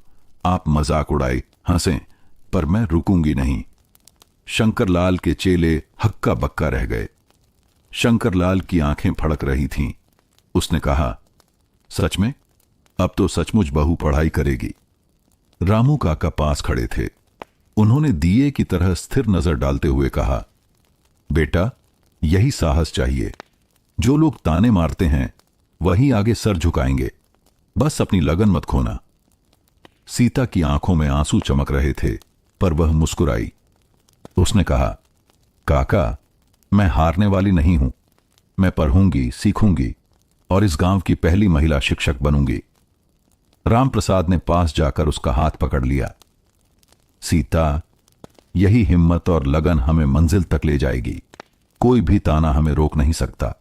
Speaker 2: आप मजाक उड़ाए, हंसें, पर मैं रुकूंगी नहीं। शंकरलाल के चेले हक्का बक्का रह गए। शंकरलाल की आंखें फड़क रही थीं। उसने कहा, सच में? अब तो सचमुच बहू पढ़ाई करेगी। रामू काका पास खड़े थे। उन्होंने दिए की तरह स्थिर नजर डालते हुए कहा, बेटा, यही साहस चाहिए। जो लोग ताने मारते हैं वही आगे सर झुकाएंगे। बस अपनी लगन मत खोना। सीता की आंखों में आंसू चमक रहे थे, पर वह मुस्कुराई। उसने कहा, काका, मैं हारने वाली नहीं हूं। मैं पढ़ूंगी, सीखूंगी और इस गांव की पहली महिला शिक्षक बनूंगी। रामप्रसाद ने पास जाकर उसका हाथ पकड़ लिया। सीता, यही हिम्मत और लगन हमें मंजिल तक ले जाएगी। कोई भी ताना हमें रोक नहीं सकता।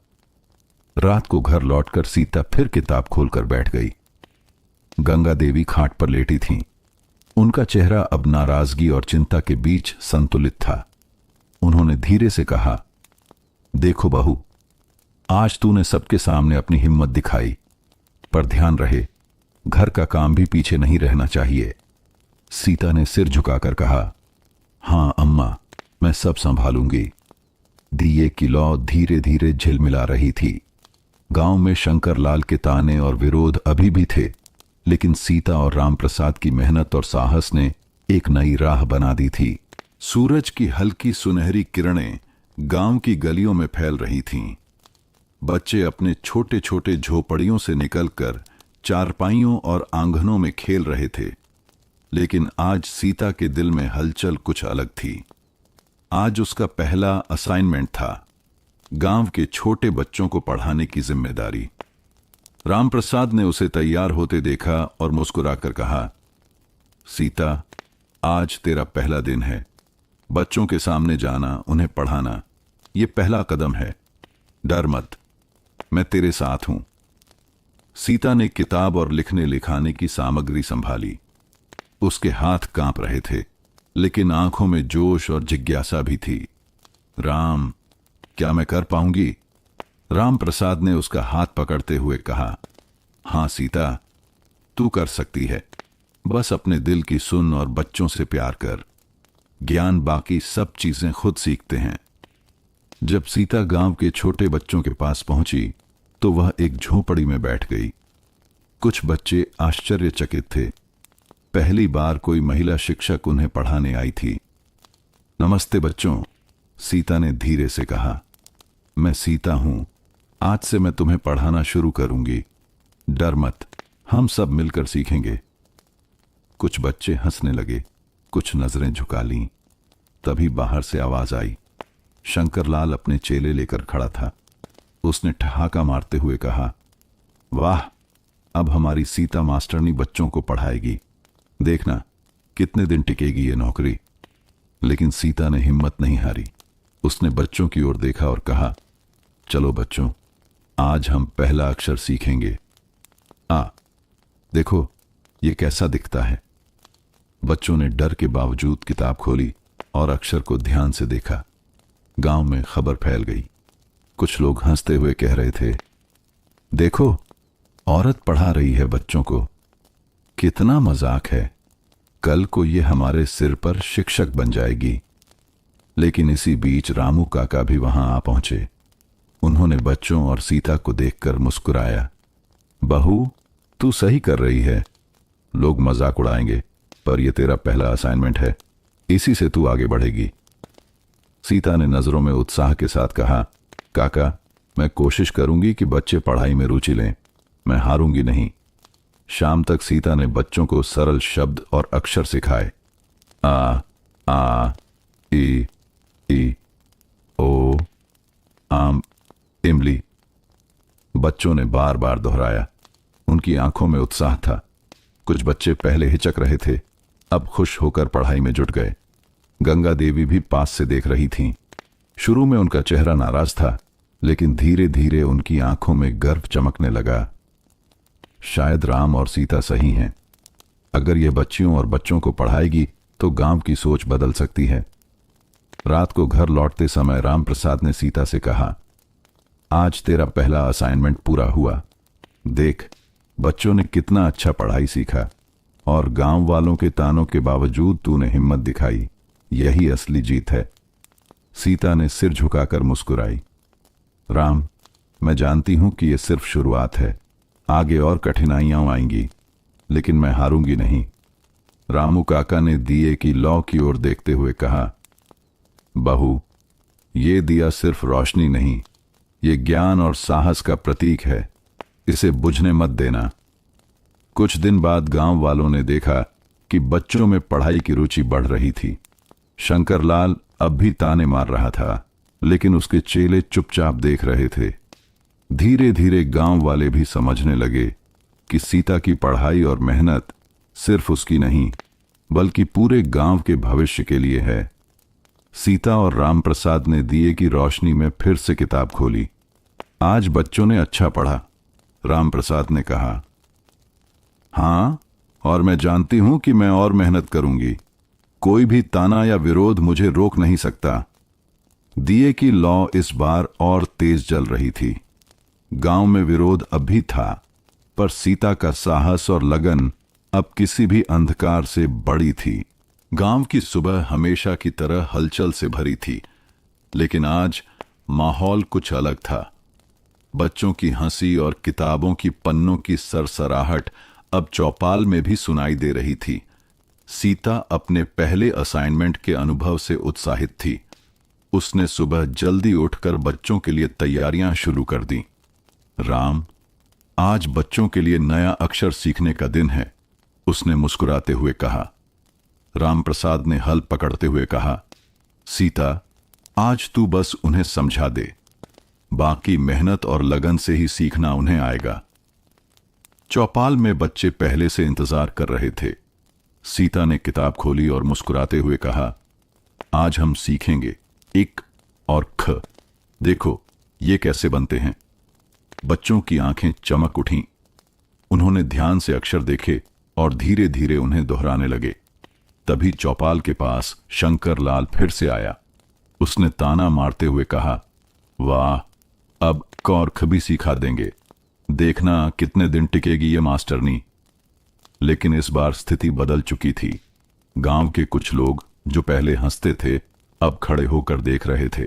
Speaker 2: रात को घर लौटकर सीता फिर किताब खोलकर बैठ गई। गंगा देवी खाट पर लेटी थीं। उनका चेहरा अब नाराजगी और चिंता के बीच संतुलित था। उन्होंने धीरे से कहा, देखो बहू, आज तूने सबके सामने अपनी हिम्मत दिखाई, पर ध्यान रहे, घर का काम भी पीछे नहीं रहना चाहिए। सीता ने सिर झुकाकर कहा, हां अम्मा, मैं सब संभालूंगी। दिए की लौ धीरे धीरे झिलमिला रही थी। गांव में शंकरलाल के ताने और विरोध अभी भी थे, लेकिन सीता और रामप्रसाद की मेहनत और साहस ने एक नई राह बना दी थी। सूरज की हल्की सुनहरी किरणें गांव की गलियों में फैल रही थीं। बच्चे अपने छोटे छोटे झोपड़ियों से निकलकर चारपाइयों और आंगनों में खेल रहे थे। लेकिन आज सीता के दिल में हलचल कुछ अलग थी। आज उसका पहला असाइनमेंट था, गांव के छोटे बच्चों को पढ़ाने की जिम्मेदारी। रामप्रसाद ने उसे तैयार होते देखा और मुस्कुराकर कहा, सीता, आज तेरा पहला दिन है। बच्चों के सामने जाना, उन्हें पढ़ाना, यह पहला कदम है। डर मत, मैं तेरे साथ हूं। सीता ने किताब और लिखने लिखाने की सामग्री संभाली। उसके हाथ कांप रहे थे, लेकिन आंखों में जोश और जिज्ञासा भी थी। राम, क्या मैं कर पाऊंगी? रामप्रसाद ने उसका हाथ पकड़ते हुए कहा, हां सीता, तू कर सकती है। बस अपने दिल की सुन और बच्चों से प्यार कर। ज्ञान बाकी सब चीजें खुद सीखते हैं। जब सीता गांव के छोटे बच्चों के पास पहुंची तो वह एक झोपड़ी में बैठ गई। कुछ बच्चे आश्चर्यचकित थे। पहली बार कोई महिला शिक्षक उन्हें पढ़ाने आई थी। नमस्ते बच्चों, सीता ने धीरे से कहा, मैं सीता हूं। आज से मैं तुम्हें पढ़ाना शुरू करूंगी। डर मत, हम सब मिलकर सीखेंगे। कुछ बच्चे हंसने लगे, कुछ नजरें झुका लीं। तभी बाहर से आवाज आई। शंकरलाल अपने चेले लेकर खड़ा था। उसने ठहाका मारते हुए कहा, वाह, अब हमारी सीता मास्टरनी बच्चों को पढ़ाएगी। देखना कितने दिन टिकेगी ये नौकरी। लेकिन सीता ने हिम्मत नहीं हारी। उसने बच्चों की ओर देखा और कहा, चलो बच्चों, आज हम पहला अक्षर सीखेंगे। देखो ये कैसा दिखता है। बच्चों ने डर के बावजूद किताब खोली और अक्षर को ध्यान से देखा। गांव में खबर फैल गई। कुछ लोग हंसते हुए कह रहे थे, देखो, औरत पढ़ा रही है बच्चों को। कितना मजाक है, कल को ये हमारे सिर पर शिक्षक बन जाएगी। लेकिन इसी बीच रामू काका भी वहां आ पहुंचे। उन्होंने बच्चों और सीता को देखकर मुस्कुराया। बहू, तू सही कर रही है। लोग मजाक उड़ाएंगे, पर यह तेरा पहला असाइनमेंट है। इसी से तू आगे बढ़ेगी। सीता ने नजरों में उत्साह के साथ कहा, काका, मैं कोशिश करूंगी कि बच्चे पढ़ाई में रुचि लें। मैं हारूंगी नहीं। शाम तक सीता ने बच्चों को सरल शब्द और अक्षर सिखाए। आ, ई, ओ, आम, इमली। बच्चों ने बार बार दोहराया। उनकी आंखों में उत्साह था। कुछ बच्चे पहले हिचक रहे थे, अब खुश होकर पढ़ाई में जुट गए। गंगा देवी भी पास से देख रही थीं। शुरू में उनका चेहरा नाराज था, लेकिन धीरे धीरे उनकी आंखों में गर्व चमकने लगा। शायद राम और सीता सही हैं। अगर ये बच्चियों और बच्चों को पढ़ाएगी तो गांव की सोच बदल सकती है। रात को घर लौटते समय राम प्रसाद ने सीता से कहा, आज तेरा पहला असाइनमेंट पूरा हुआ। देख, बच्चों ने कितना अच्छा पढ़ाई सीखा और गांव वालों के तानों के बावजूद तूने हिम्मत दिखाई। यही असली जीत है। सीता ने सिर झुकाकर मुस्कुराई। राम, मैं जानती हूं कि यह सिर्फ शुरुआत है। आगे और कठिनाइयां आएंगी, लेकिन मैं हारूंगी नहीं। रामू काका ने दिए की लौ की ओर देखते हुए कहा, बहू, ये दिया सिर्फ रोशनी नहीं, ये ज्ञान और साहस का प्रतीक है। इसे बुझने मत देना। कुछ दिन बाद गांव वालों ने देखा कि बच्चों में पढ़ाई की रुचि बढ़ रही थी। शंकरलाल अब भी ताने मार रहा था, लेकिन उसके चेले चुपचाप देख रहे थे। धीरे धीरे गांव वाले भी समझने लगे कि सीता की पढ़ाई और मेहनत सिर्फ उसकी नहीं, बल्कि पूरे गांव के भविष्य के लिए है। सीता और राम प्रसाद ने दिए की रोशनी में फिर से किताब खोली। आज बच्चों ने अच्छा पढ़ा, राम प्रसाद ने कहा। हाँ, और मैं जानती हूं कि मैं और मेहनत करूंगी। कोई भी ताना या विरोध मुझे रोक नहीं सकता। दिए की लौ इस बार और तेज जल रही थी। गांव में विरोध अब भी था, पर सीता का साहस और लगन अब किसी भी अंधकार से बड़ी थी। गांव की सुबह हमेशा की तरह हलचल से भरी थी, लेकिन आज माहौल कुछ अलग था। बच्चों की हंसी और किताबों की पन्नों की सरसराहट अब चौपाल में भी सुनाई दे रही थी। सीता अपने पहले असाइनमेंट के अनुभव से उत्साहित थी। उसने सुबह जल्दी उठकर बच्चों के लिए तैयारियां शुरू कर दी। राम, आज बच्चों के लिए नया अक्षर सीखने का दिन है, उसने मुस्कुराते हुए कहा। राम प्रसाद ने हल पकड़ते हुए कहा, सीता, आज तू बस उन्हें समझा दे। बाकी मेहनत और लगन से ही सीखना उन्हें आएगा। चौपाल में बच्चे पहले से इंतजार कर रहे थे। सीता ने किताब खोली और मुस्कुराते हुए कहा, आज हम सीखेंगे इक और ख। देखो, ये कैसे बनते हैं। बच्चों की आंखें चमक उठीं। उन्होंने ध्यान से अक्षर देखे और धीरे धीरे उन्हें दोहराने लगे। तभी चौपाल के पास शंकरलाल फिर से आया। उसने ताना मारते हुए कहा, वाह, अब क और ख भी सिखा देंगे। देखना कितने दिन टिकेगी ये मास्टरनी। लेकिन इस बार स्थिति बदल चुकी थी। गांव के कुछ लोग जो पहले हंसते थे, अब खड़े होकर देख रहे थे।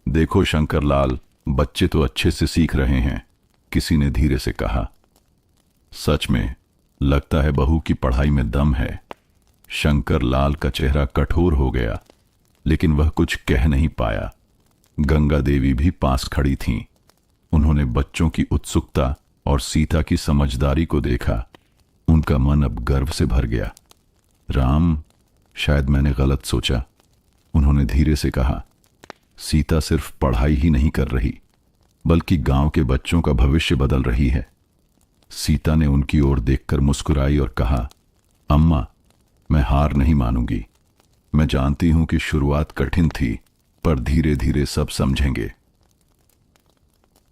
Speaker 2: देखो शंकरलाल, बच्चे तो अच्छे से सीख रहे हैं, किसी ने धीरे से कहा। सच में, लगता है बहू की पढ़ाई में दम है। शंकरलाल का चेहरा कठोर हो गया, लेकिन वह कुछ कह नहीं पाया। गंगा देवी भी पास खड़ी थीं। उन्होंने बच्चों की उत्सुकता और सीता की समझदारी को देखा। उनका मन अब गर्व से भर गया। राम, शायद मैंने गलत सोचा, उन्होंने धीरे से कहा। सीता सिर्फ पढ़ाई ही नहीं कर रही, बल्कि गांव के बच्चों का भविष्य बदल रही है। सीता ने उनकी ओर देखकर मुस्कुराई और कहा, अम्मा, मैं हार नहीं मानूंगी। मैं जानती हूं कि शुरुआत कठिन थी, पर धीरे धीरे सब समझेंगे।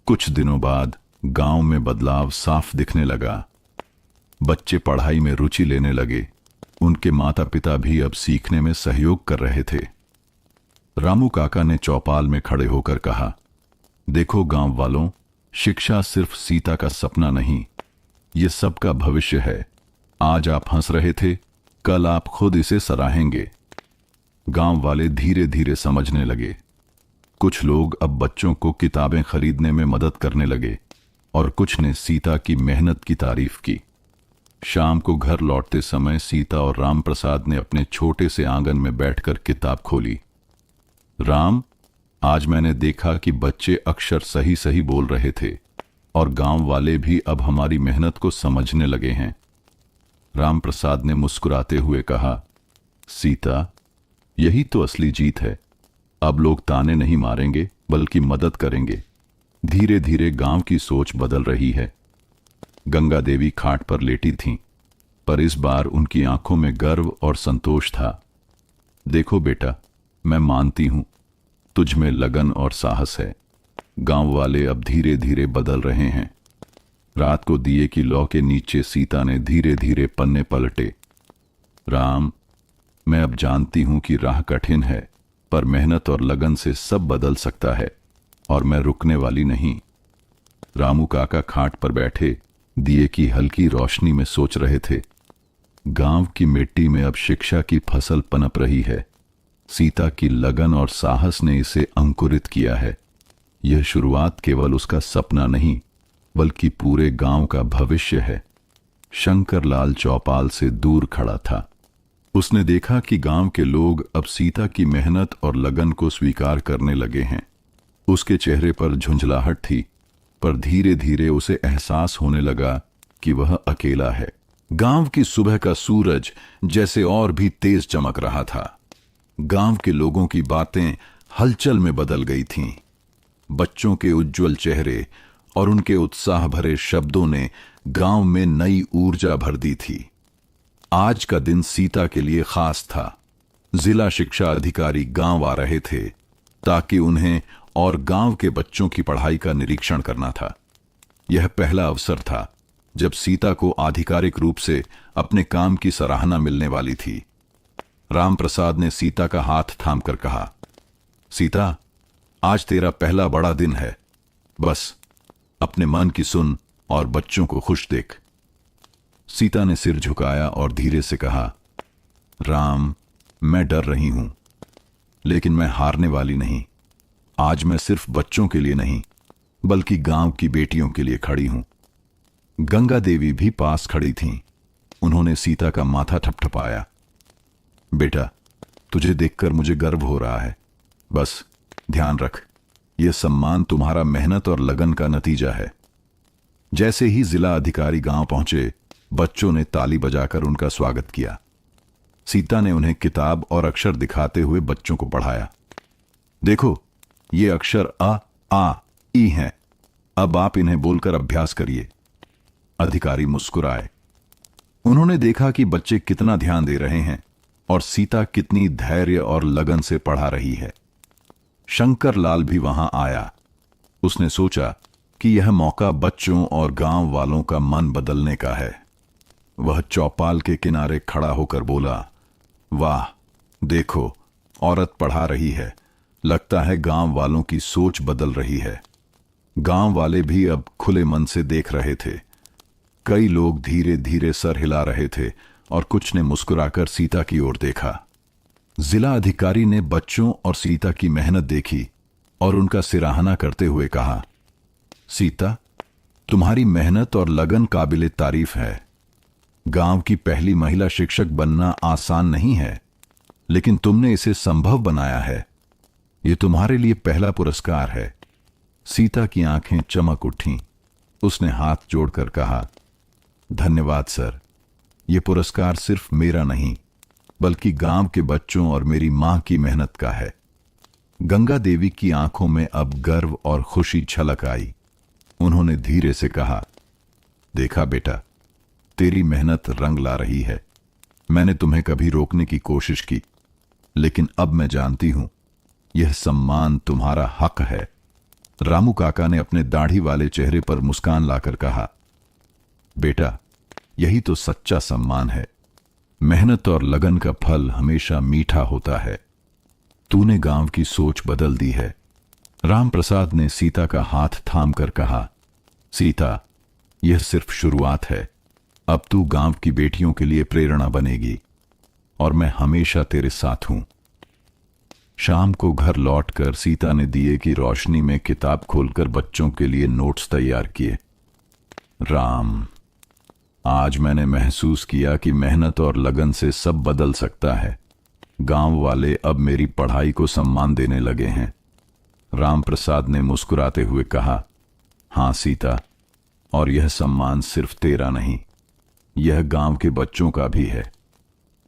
Speaker 2: कुछ दिनों बाद गांव में बदलाव साफ दिखने लगा। बच्चे पढ़ाई में रुचि लेने लगे। उनके माता पिता भी अब सीखने में सहयोग कर रहे थे। रामू काका ने चौपाल में खड़े होकर कहा, देखो गांव वालों, शिक्षा सिर्फ सीता का सपना नहीं, ये सबका भविष्य है। आज आप हंस रहे थे, कल आप खुद इसे सराहेंगे। गांव वाले धीरे धीरे समझने लगे। कुछ लोग अब बच्चों को किताबें खरीदने में मदद करने लगे और कुछ ने सीता की मेहनत की तारीफ की। शाम को घर लौटते समय सीता और राम प्रसाद ने अपने छोटे से आंगन में बैठकर किताब खोली। राम, आज मैंने देखा कि बच्चे अक्षर सही सही बोल रहे थे और गांव वाले भी अब हमारी मेहनत को समझने लगे हैं। राम प्रसाद ने मुस्कुराते हुए कहा, सीता, यही तो असली जीत है। अब लोग ताने नहीं मारेंगे, बल्कि मदद करेंगे। धीरे धीरे गांव की सोच बदल रही है। गंगा देवी खाट पर लेटी थीं, पर इस बार उनकी आंखों में गर्व और संतोष था। देखो बेटा, मैं मानती हूं तुझ में लगन और साहस है, गांव वाले अब धीरे धीरे बदल रहे हैं। रात को दिए की लौ के नीचे सीता ने धीरे धीरे पन्ने पलटे। राम, मैं अब जानती हूं कि राह कठिन है, पर मेहनत और लगन से सब बदल सकता है, और मैं रुकने वाली नहीं। रामू काका खाट पर बैठे दिए की हल्की रोशनी में सोच रहे थे। गांव की मिट्टी में अब शिक्षा की फसल पनप रही है। सीता की लगन और साहस ने इसे अंकुरित किया है। यह शुरुआत केवल उसका सपना नहीं, बल्कि पूरे गांव का भविष्य है। शंकरलाल चौपाल से दूर खड़ा था। उसने देखा कि गांव के लोग अब सीता की मेहनत और लगन को स्वीकार करने लगे हैं। उसके चेहरे पर झुंझलाहट थी, पर धीरे धीरे उसे एहसास होने लगा कि वह अकेला है। गांव की सुबह का सूरज जैसे और भी तेज चमक रहा था। गांव के लोगों की बातें हलचल में बदल गई थीं। बच्चों के उज्जवल चेहरे और उनके उत्साह भरे शब्दों ने गांव में नई ऊर्जा भर दी थी। आज का दिन सीता के लिए खास था। जिला शिक्षा अधिकारी गांव आ रहे थे ताकि उन्हें और गांव के बच्चों की पढ़ाई का निरीक्षण करना था। यह पहला अवसर था जब सीता को आधिकारिक रूप से अपने काम की सराहना मिलने वाली थी। रामप्रसाद ने सीता का हाथ थामकर कहा, सीता, आज तेरा पहला बड़ा दिन है। बस अपने मन की सुन और बच्चों को खुश देख। सीता ने सिर झुकाया और धीरे से कहा, राम, मैं डर रही हूं, लेकिन मैं हारने वाली नहीं। आज मैं सिर्फ बच्चों के लिए नहीं, बल्कि गांव की बेटियों के लिए खड़ी हूं। गंगा देवी भी पास खड़ी थीं। उन्होंने सीता का माथा ठपठपाया। बेटा, तुझे देखकर मुझे गर्व हो रहा है। बस ध्यान रख, यह सम्मान तुम्हारा मेहनत और लगन का नतीजा है। जैसे ही जिला अधिकारी गांव पहुंचे, बच्चों ने ताली बजाकर उनका स्वागत किया। सीता ने उन्हें किताब और अक्षर दिखाते हुए बच्चों को पढ़ाया। देखो, ये अक्षर अ, आ, ई हैं। अब आप इन्हें बोलकर अभ्यास करिए। अधिकारी मुस्कुराए। उन्होंने देखा कि बच्चे कितना ध्यान दे रहे हैं और सीता कितनी धैर्य और लगन से पढ़ा रही है। शंकरलाल भी वहां आया। उसने सोचा कि यह मौका बच्चों और गांव वालों का मन बदलने का है। वह चौपाल के किनारे खड़ा होकर बोला, वाह, देखो, औरत पढ़ा रही है। लगता है गांव वालों की सोच बदल रही है। गांव वाले भी अब खुले मन से देख रहे थे। कई लोग धीरे धीरे सर हिला रहे थे और कुछ ने मुस्कुराकर सीता की ओर देखा। जिला अधिकारी ने बच्चों और सीता की मेहनत देखी और उनका सराहना करते हुए कहा, सीता, तुम्हारी मेहनत और लगन काबिले तारीफ है। गांव की पहली महिला शिक्षक बनना आसान नहीं है, लेकिन तुमने इसे संभव बनाया है। यह तुम्हारे लिए पहला पुरस्कार है। सीता की आंखें चमक उठीं। उसने हाथ जोड़कर कहा, धन्यवाद सर। यह पुरस्कार सिर्फ मेरा नहीं, बल्कि गांव के बच्चों और मेरी मां की मेहनत का है। गंगा देवी की आंखों में अब गर्व और खुशी छलक आई। उन्होंने धीरे से कहा, देखा बेटा, तेरी मेहनत रंग ला रही है। मैंने तुम्हें कभी रोकने की कोशिश की, लेकिन अब मैं जानती हूं, यह सम्मान तुम्हारा हक है। रामू काका ने अपने दाढ़ी वाले चेहरे पर मुस्कान लाकर कहा, बेटा, यही तो सच्चा सम्मान है। मेहनत और लगन का फल हमेशा मीठा होता है। तूने गांव की सोच बदल दी है। रामप्रसाद ने सीता का हाथ थामकर कहा, सीता, यह सिर्फ शुरुआत है। अब तू गांव की बेटियों के लिए प्रेरणा बनेगी और मैं हमेशा तेरे साथ हूं। शाम को घर लौटकर सीता ने दिए की रोशनी में किताब खोलकर बच्चों के लिए नोट्स तैयार किए। राम, आज मैंने महसूस किया कि मेहनत और लगन से सब बदल सकता है। गांव वाले अब मेरी पढ़ाई को सम्मान देने लगे हैं। रामप्रसाद ने मुस्कुराते हुए कहा, हां सीता, और यह सम्मान सिर्फ तेरा नहीं, यह गांव के बच्चों का भी है।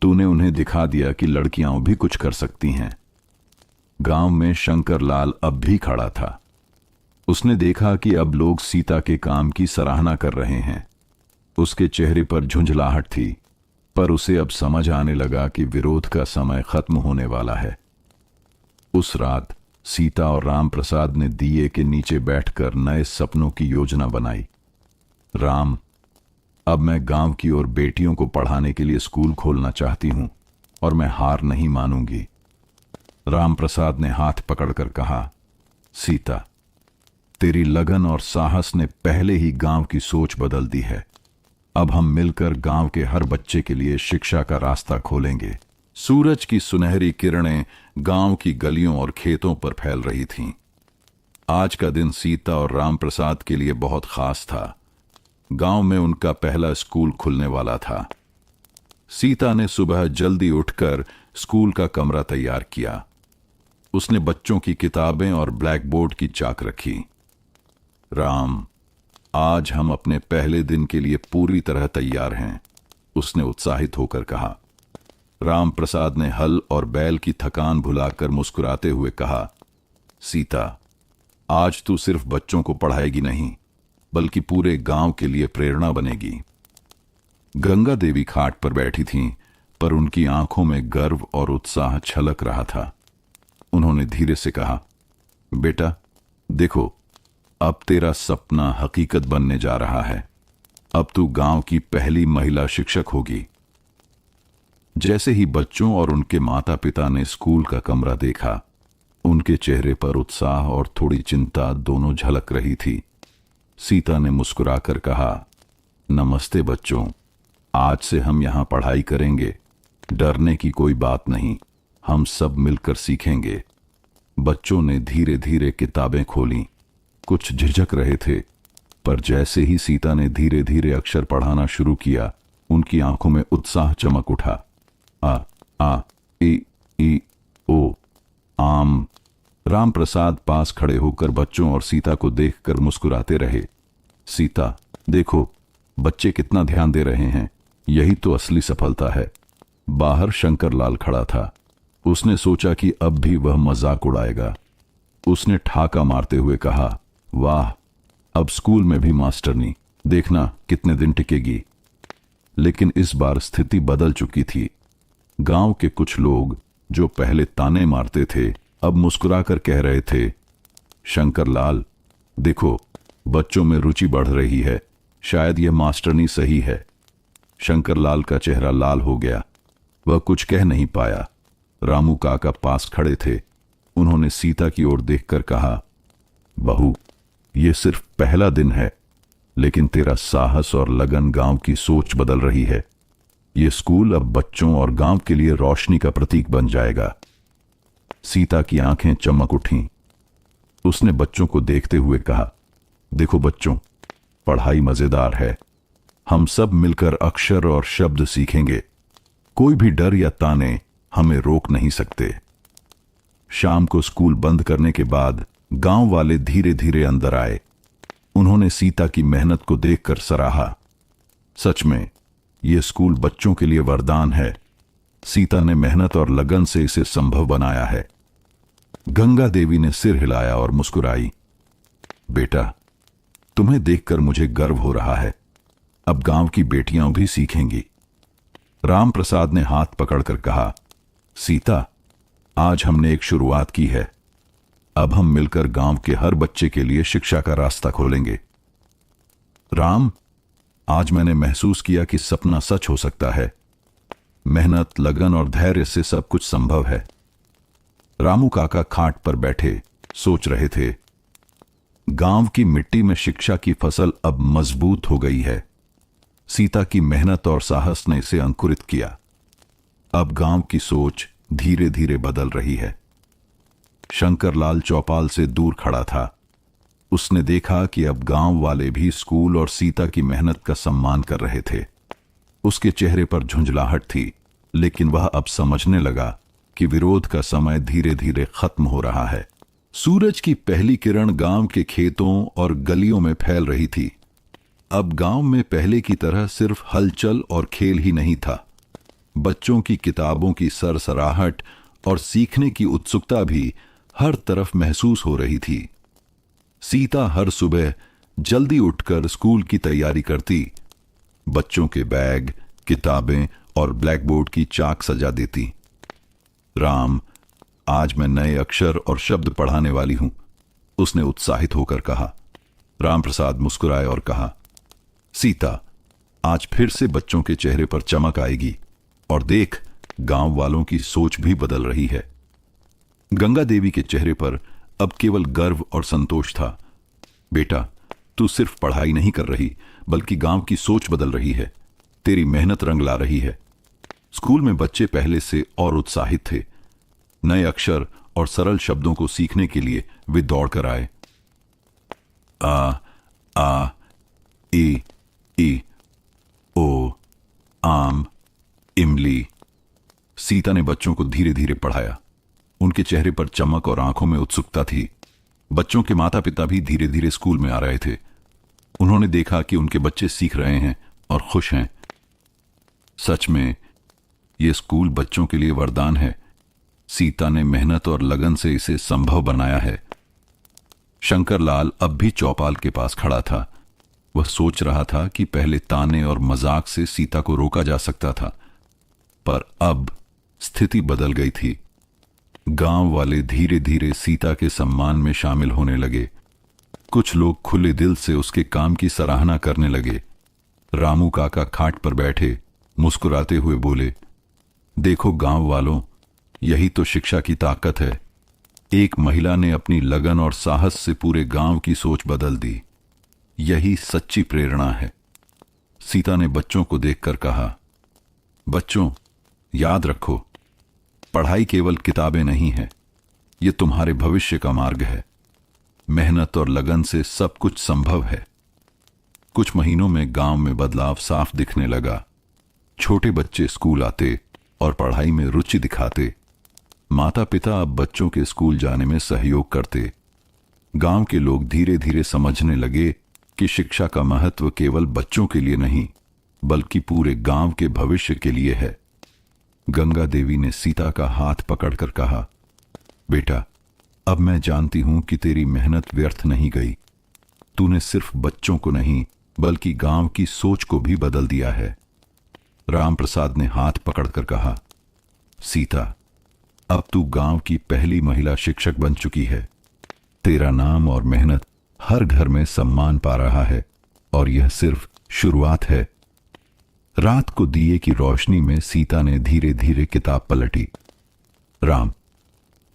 Speaker 2: तूने उन्हें दिखा दिया कि लड़कियां भी कुछ कर सकती हैं। गांव में शंकरलाल अब भी खड़ा था। उसने देखा कि अब लोग सीता के काम की सराहना कर रहे हैं। उसके चेहरे पर झुंझलाहट थी, पर उसे अब समझ आने लगा कि विरोध का समय खत्म होने वाला है। उस रात सीता और राम प्रसाद ने दिए के नीचे बैठकर नए सपनों की योजना बनाई। राम, अब मैं गांव की और बेटियों को पढ़ाने के लिए स्कूल खोलना चाहती हूं और मैं हार नहीं मानूंगी। राम प्रसाद ने हाथ पकड़कर कहा, सीता, तेरी लगन और साहस ने पहले ही गांव की सोच बदल दी है। अब हम मिलकर गांव के हर बच्चे के लिए शिक्षा का रास्ता खोलेंगे। सूरज की सुनहरी किरणें गांव की गलियों और खेतों पर फैल रही थीं। आज का दिन सीता और राम प्रसाद के लिए बहुत खास था। गांव में उनका पहला स्कूल खुलने वाला था। सीता ने सुबह जल्दी उठकर स्कूल का कमरा तैयार किया। उसने बच्चों की किताबें और ब्लैक बोर्ड की चाक रखी। राम, आज हम अपने पहले दिन के लिए पूरी तरह तैयार हैं, उसने उत्साहित होकर कहा। राम प्रसाद ने हल और बैल की थकान भुलाकर मुस्कुराते हुए कहा, सीता, आज तू सिर्फ बच्चों को पढ़ाएगी नहीं, बल्कि पूरे गांव के लिए प्रेरणा बनेगी। गंगा देवी खाट पर बैठी थीं, पर उनकी आंखों में गर्व और उत्साह छलक रहा था। उन्होंने धीरे से कहा, बेटा, देखो, अब तेरा सपना हकीकत बनने जा रहा है। अब तू गांव की पहली महिला शिक्षक होगी। जैसे ही बच्चों और उनके माता पिता ने स्कूल का कमरा देखा, उनके चेहरे पर उत्साह और थोड़ी चिंता दोनों झलक रही थी। सीता ने मुस्कुराकर कहा, नमस्ते बच्चों, आज से हम यहां पढ़ाई करेंगे। डरने की कोई बात नहीं, हम सब मिलकर सीखेंगे। बच्चों ने धीरे धीरे किताबें खोलीं। कुछ झिझक रहे थे, पर जैसे ही सीता ने धीरे धीरे अक्षर पढ़ाना शुरू किया, उनकी आंखों में उत्साह चमक उठा। आ आ ई ई ओ आम। राम प्रसाद पास खड़े होकर बच्चों और सीता को देखकर मुस्कुराते रहे। सीता, देखो, बच्चे कितना ध्यान दे रहे हैं, यही तो असली सफलता है। बाहर शंकरलाल खड़ा था। उसने सोचा कि अब भी वह मजाक उड़ाएगा। उसने ठाका मारते हुए कहा, वाह, अब स्कूल में भी मास्टरनी, देखना कितने दिन टिकेगी। लेकिन इस बार स्थिति बदल चुकी थी। गांव के कुछ लोग जो पहले ताने मारते थे, अब मुस्कुराकर कह रहे थे, शंकरलाल, देखो, बच्चों में रुचि बढ़ रही है, शायद यह मास्टरनी सही है। शंकरलाल का चेहरा लाल हो गया। वह कुछ कह नहीं पाया। रामू काका पास खड़े थे। उन्होंने सीता की ओर देखकर कहा, बहू, यह सिर्फ पहला दिन है, लेकिन तेरा साहस और लगन गांव की सोच बदल रही है। यह स्कूल अब बच्चों और गांव के लिए रोशनी का प्रतीक बन जाएगा। सीता की आंखें चमक उठीं। उसने बच्चों को देखते हुए कहा, देखो बच्चों, पढ़ाई मजेदार है। हम सब मिलकर अक्षर और शब्द सीखेंगे। कोई भी डर या ताने हमें रोक नहीं सकते। शाम को स्कूल बंद करने के बाद गांव वाले धीरे धीरे अंदर आए। उन्होंने सीता की मेहनत को देखकर सराहा। सच में यह स्कूल बच्चों के लिए वरदान है। सीता ने मेहनत और लगन से इसे संभव बनाया है। गंगा देवी ने सिर हिलाया और मुस्कुराई। बेटा, तुम्हें देखकर मुझे गर्व हो रहा है। अब गांव की बेटियां भी सीखेंगी। राम प्रसाद ने हाथ पकड़कर कहा, सीता, आज हमने एक शुरुआत की है। अब हम मिलकर गांव के हर बच्चे के लिए शिक्षा का रास्ता खोलेंगे। राम, आज मैंने महसूस किया कि सपना सच हो सकता है। मेहनत, लगन और धैर्य से सब कुछ संभव है। रामू काका खाट पर बैठे सोच रहे थे। गांव की मिट्टी में शिक्षा की फसल अब मजबूत हो गई है। सीता की मेहनत और साहस ने इसे अंकुरित किया। अब गांव की सोच धीरे धीरे बदल रही है। शंकरलाल चौपाल से दूर खड़ा था। उसने देखा कि अब गांव वाले भी स्कूल और सीता की मेहनत का सम्मान कर रहे थे। उसके चेहरे पर झुंझलाहट थी, लेकिन वह अब समझने लगा कि विरोध का समय धीरे धीरे खत्म हो रहा है। सूरज की पहली किरण गांव के खेतों और गलियों में फैल रही थी। अब गांव में पहले की तरह सिर्फ हलचल और खेल ही नहीं था। बच्चों की किताबों की सरसराहट और सीखने की उत्सुकता भी हर तरफ महसूस हो रही थी। सीता हर सुबह जल्दी उठकर स्कूल की तैयारी करती। बच्चों के बैग, किताबें और ब्लैकबोर्ड की चाक सजा देती। राम, आज मैं नए अक्षर और शब्द पढ़ाने वाली हूं, उसने उत्साहित होकर कहा। रामप्रसाद मुस्कुराए और कहा, सीता, आज फिर से बच्चों के चेहरे पर चमक आएगी और देख, गांव वालों की सोच भी बदल रही है। गंगा देवी के चेहरे पर अब केवल गर्व और संतोष था। बेटा, तू सिर्फ पढ़ाई नहीं कर रही, बल्कि गांव की सोच बदल रही है। तेरी मेहनत रंग ला रही है। स्कूल में बच्चे पहले से और उत्साहित थे। नए अक्षर और सरल शब्दों को सीखने के लिए वे दौड़कर आए। आ ई ओ आम इमली। सीता ने बच्चों को धीरे धीरे पढ़ाया। उनके चेहरे पर चमक और आंखों में उत्सुकता थी। बच्चों के माता पिता भी धीरे धीरे स्कूल में आ रहे थे। उन्होंने देखा कि उनके बच्चे सीख रहे हैं और खुश हैं। सच में यह स्कूल बच्चों के लिए वरदान है। सीता ने मेहनत और लगन से इसे संभव बनाया है। शंकरलाल अब भी चौपाल के पास खड़ा था। वह सोच रहा था कि पहले ताने और मजाक से सीता को रोका जा सकता था, पर अब स्थिति बदल गई थी। गांव वाले धीरे धीरे सीता के सम्मान में शामिल होने लगे। कुछ लोग खुले दिल से उसके काम की सराहना करने लगे। रामू काका खाट पर बैठे मुस्कुराते हुए बोले, देखो गांव वालों, यही तो शिक्षा की ताकत है। एक महिला ने अपनी लगन और साहस से पूरे गांव की सोच बदल दी। यही सच्ची प्रेरणा है। सीता ने बच्चों को देखकर कहा, बच्चों, याद रखो, पढ़ाई केवल किताबें नहीं है, यह तुम्हारे भविष्य का मार्ग है। मेहनत और लगन से सब कुछ संभव है। कुछ महीनों में गांव में बदलाव साफ दिखने लगा। छोटे बच्चे स्कूल आते और पढ़ाई में रुचि दिखाते। माता पिता अब बच्चों के स्कूल जाने में सहयोग करते। गांव के लोग धीरे धीरे समझने लगे कि शिक्षा का महत्व केवल बच्चों के लिए नहीं, बल्कि पूरे गांव के भविष्य के लिए है। गंगा देवी ने सीता का हाथ पकड़कर कहा, बेटा, अब मैं जानती हूं कि तेरी मेहनत व्यर्थ नहीं गई। तूने सिर्फ बच्चों को नहीं, बल्कि गांव की सोच को भी बदल दिया है। रामप्रसाद ने हाथ पकड़कर कहा, सीता, अब तू गांव की पहली महिला शिक्षक बन चुकी है। तेरा नाम और मेहनत हर घर में सम्मान पा रहा है, और यह सिर्फ शुरुआत है। रात को दिए की रोशनी में सीता ने धीरे धीरे किताब पलटी। राम,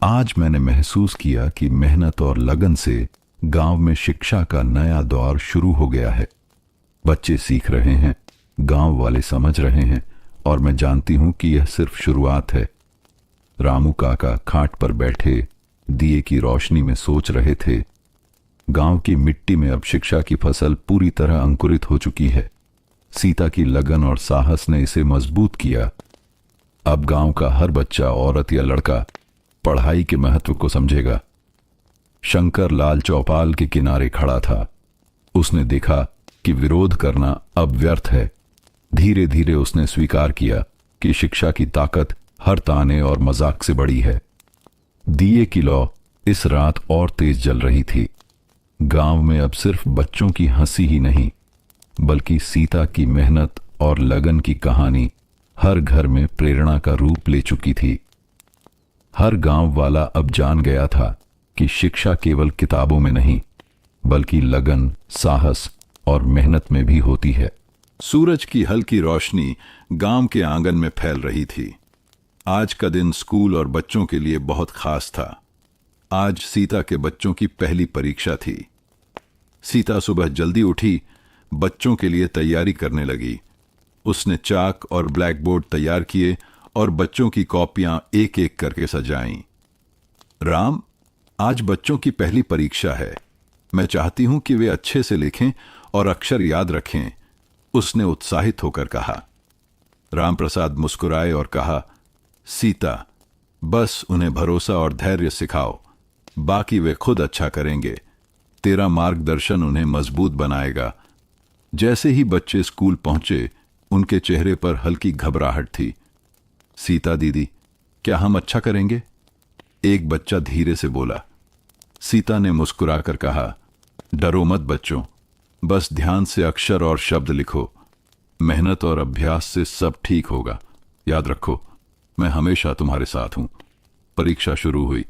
Speaker 2: आज मैंने महसूस किया कि मेहनत और लगन से गांव में शिक्षा का नया दौर शुरू हो गया है। बच्चे सीख रहे हैं, गांव वाले समझ रहे हैं, और मैं जानती हूं कि यह सिर्फ शुरुआत है। रामू काका खाट पर बैठे दिए की रोशनी में सोच रहे थे। गांव की मिट्टी में अब शिक्षा की फसल पूरी तरह अंकुरित हो चुकी है। सीता की लगन और साहस ने इसे मजबूत किया। अब गांव का हर बच्चा, औरत या लड़का पढ़ाई के महत्व को समझेगा। शंकर लाल चौपाल के किनारे खड़ा था। उसने देखा कि विरोध करना अब व्यर्थ है। धीरे धीरे उसने स्वीकार किया कि शिक्षा की ताकत हर ताने और मजाक से बड़ी है। दिए की लौ इस रात और तेज जल रही थी। गांव में अब सिर्फ बच्चों की हंसी ही नहीं, बल्कि सीता की मेहनत और लगन की कहानी हर घर में प्रेरणा का रूप ले चुकी थी। हर गांव वाला अब जान गया था कि शिक्षा केवल किताबों में नहीं, बल्कि लगन, साहस और मेहनत में भी होती है। सूरज की हल्की रोशनी गांव के आंगन में फैल रही थी। आज का दिन स्कूल और बच्चों के लिए बहुत खास था। आज सीता के बच्चों की पहली परीक्षा थी। सीता सुबह जल्दी उठी, बच्चों के लिए तैयारी करने लगी। उसने चाक और ब्लैक बोर्ड तैयार किए और बच्चों की कॉपियां एक एक करके सजाईं। राम, आज बच्चों की पहली परीक्षा है। मैं चाहती हूं कि वे अच्छे से लिखें और अक्षर याद रखें, उसने उत्साहित होकर कहा। रामप्रसाद मुस्कुराए और कहा, सीता, बस उन्हें भरोसा और धैर्य सिखाओ, बाकी वे खुद अच्छा करेंगे। तेरा मार्गदर्शन उन्हें मजबूत बनाएगा। जैसे ही बच्चे स्कूल पहुंचे, उनके चेहरे पर हल्की घबराहट थी। सीता दीदी, क्या हम अच्छा करेंगे? एक बच्चा धीरे से बोला। सीता ने मुस्कुराकर कहा, डरो मत बच्चों, बस ध्यान से अक्षर और शब्द लिखो। मेहनत और अभ्यास से सब ठीक होगा। याद रखो, मैं हमेशा तुम्हारे साथ हूं। परीक्षा शुरू हुई।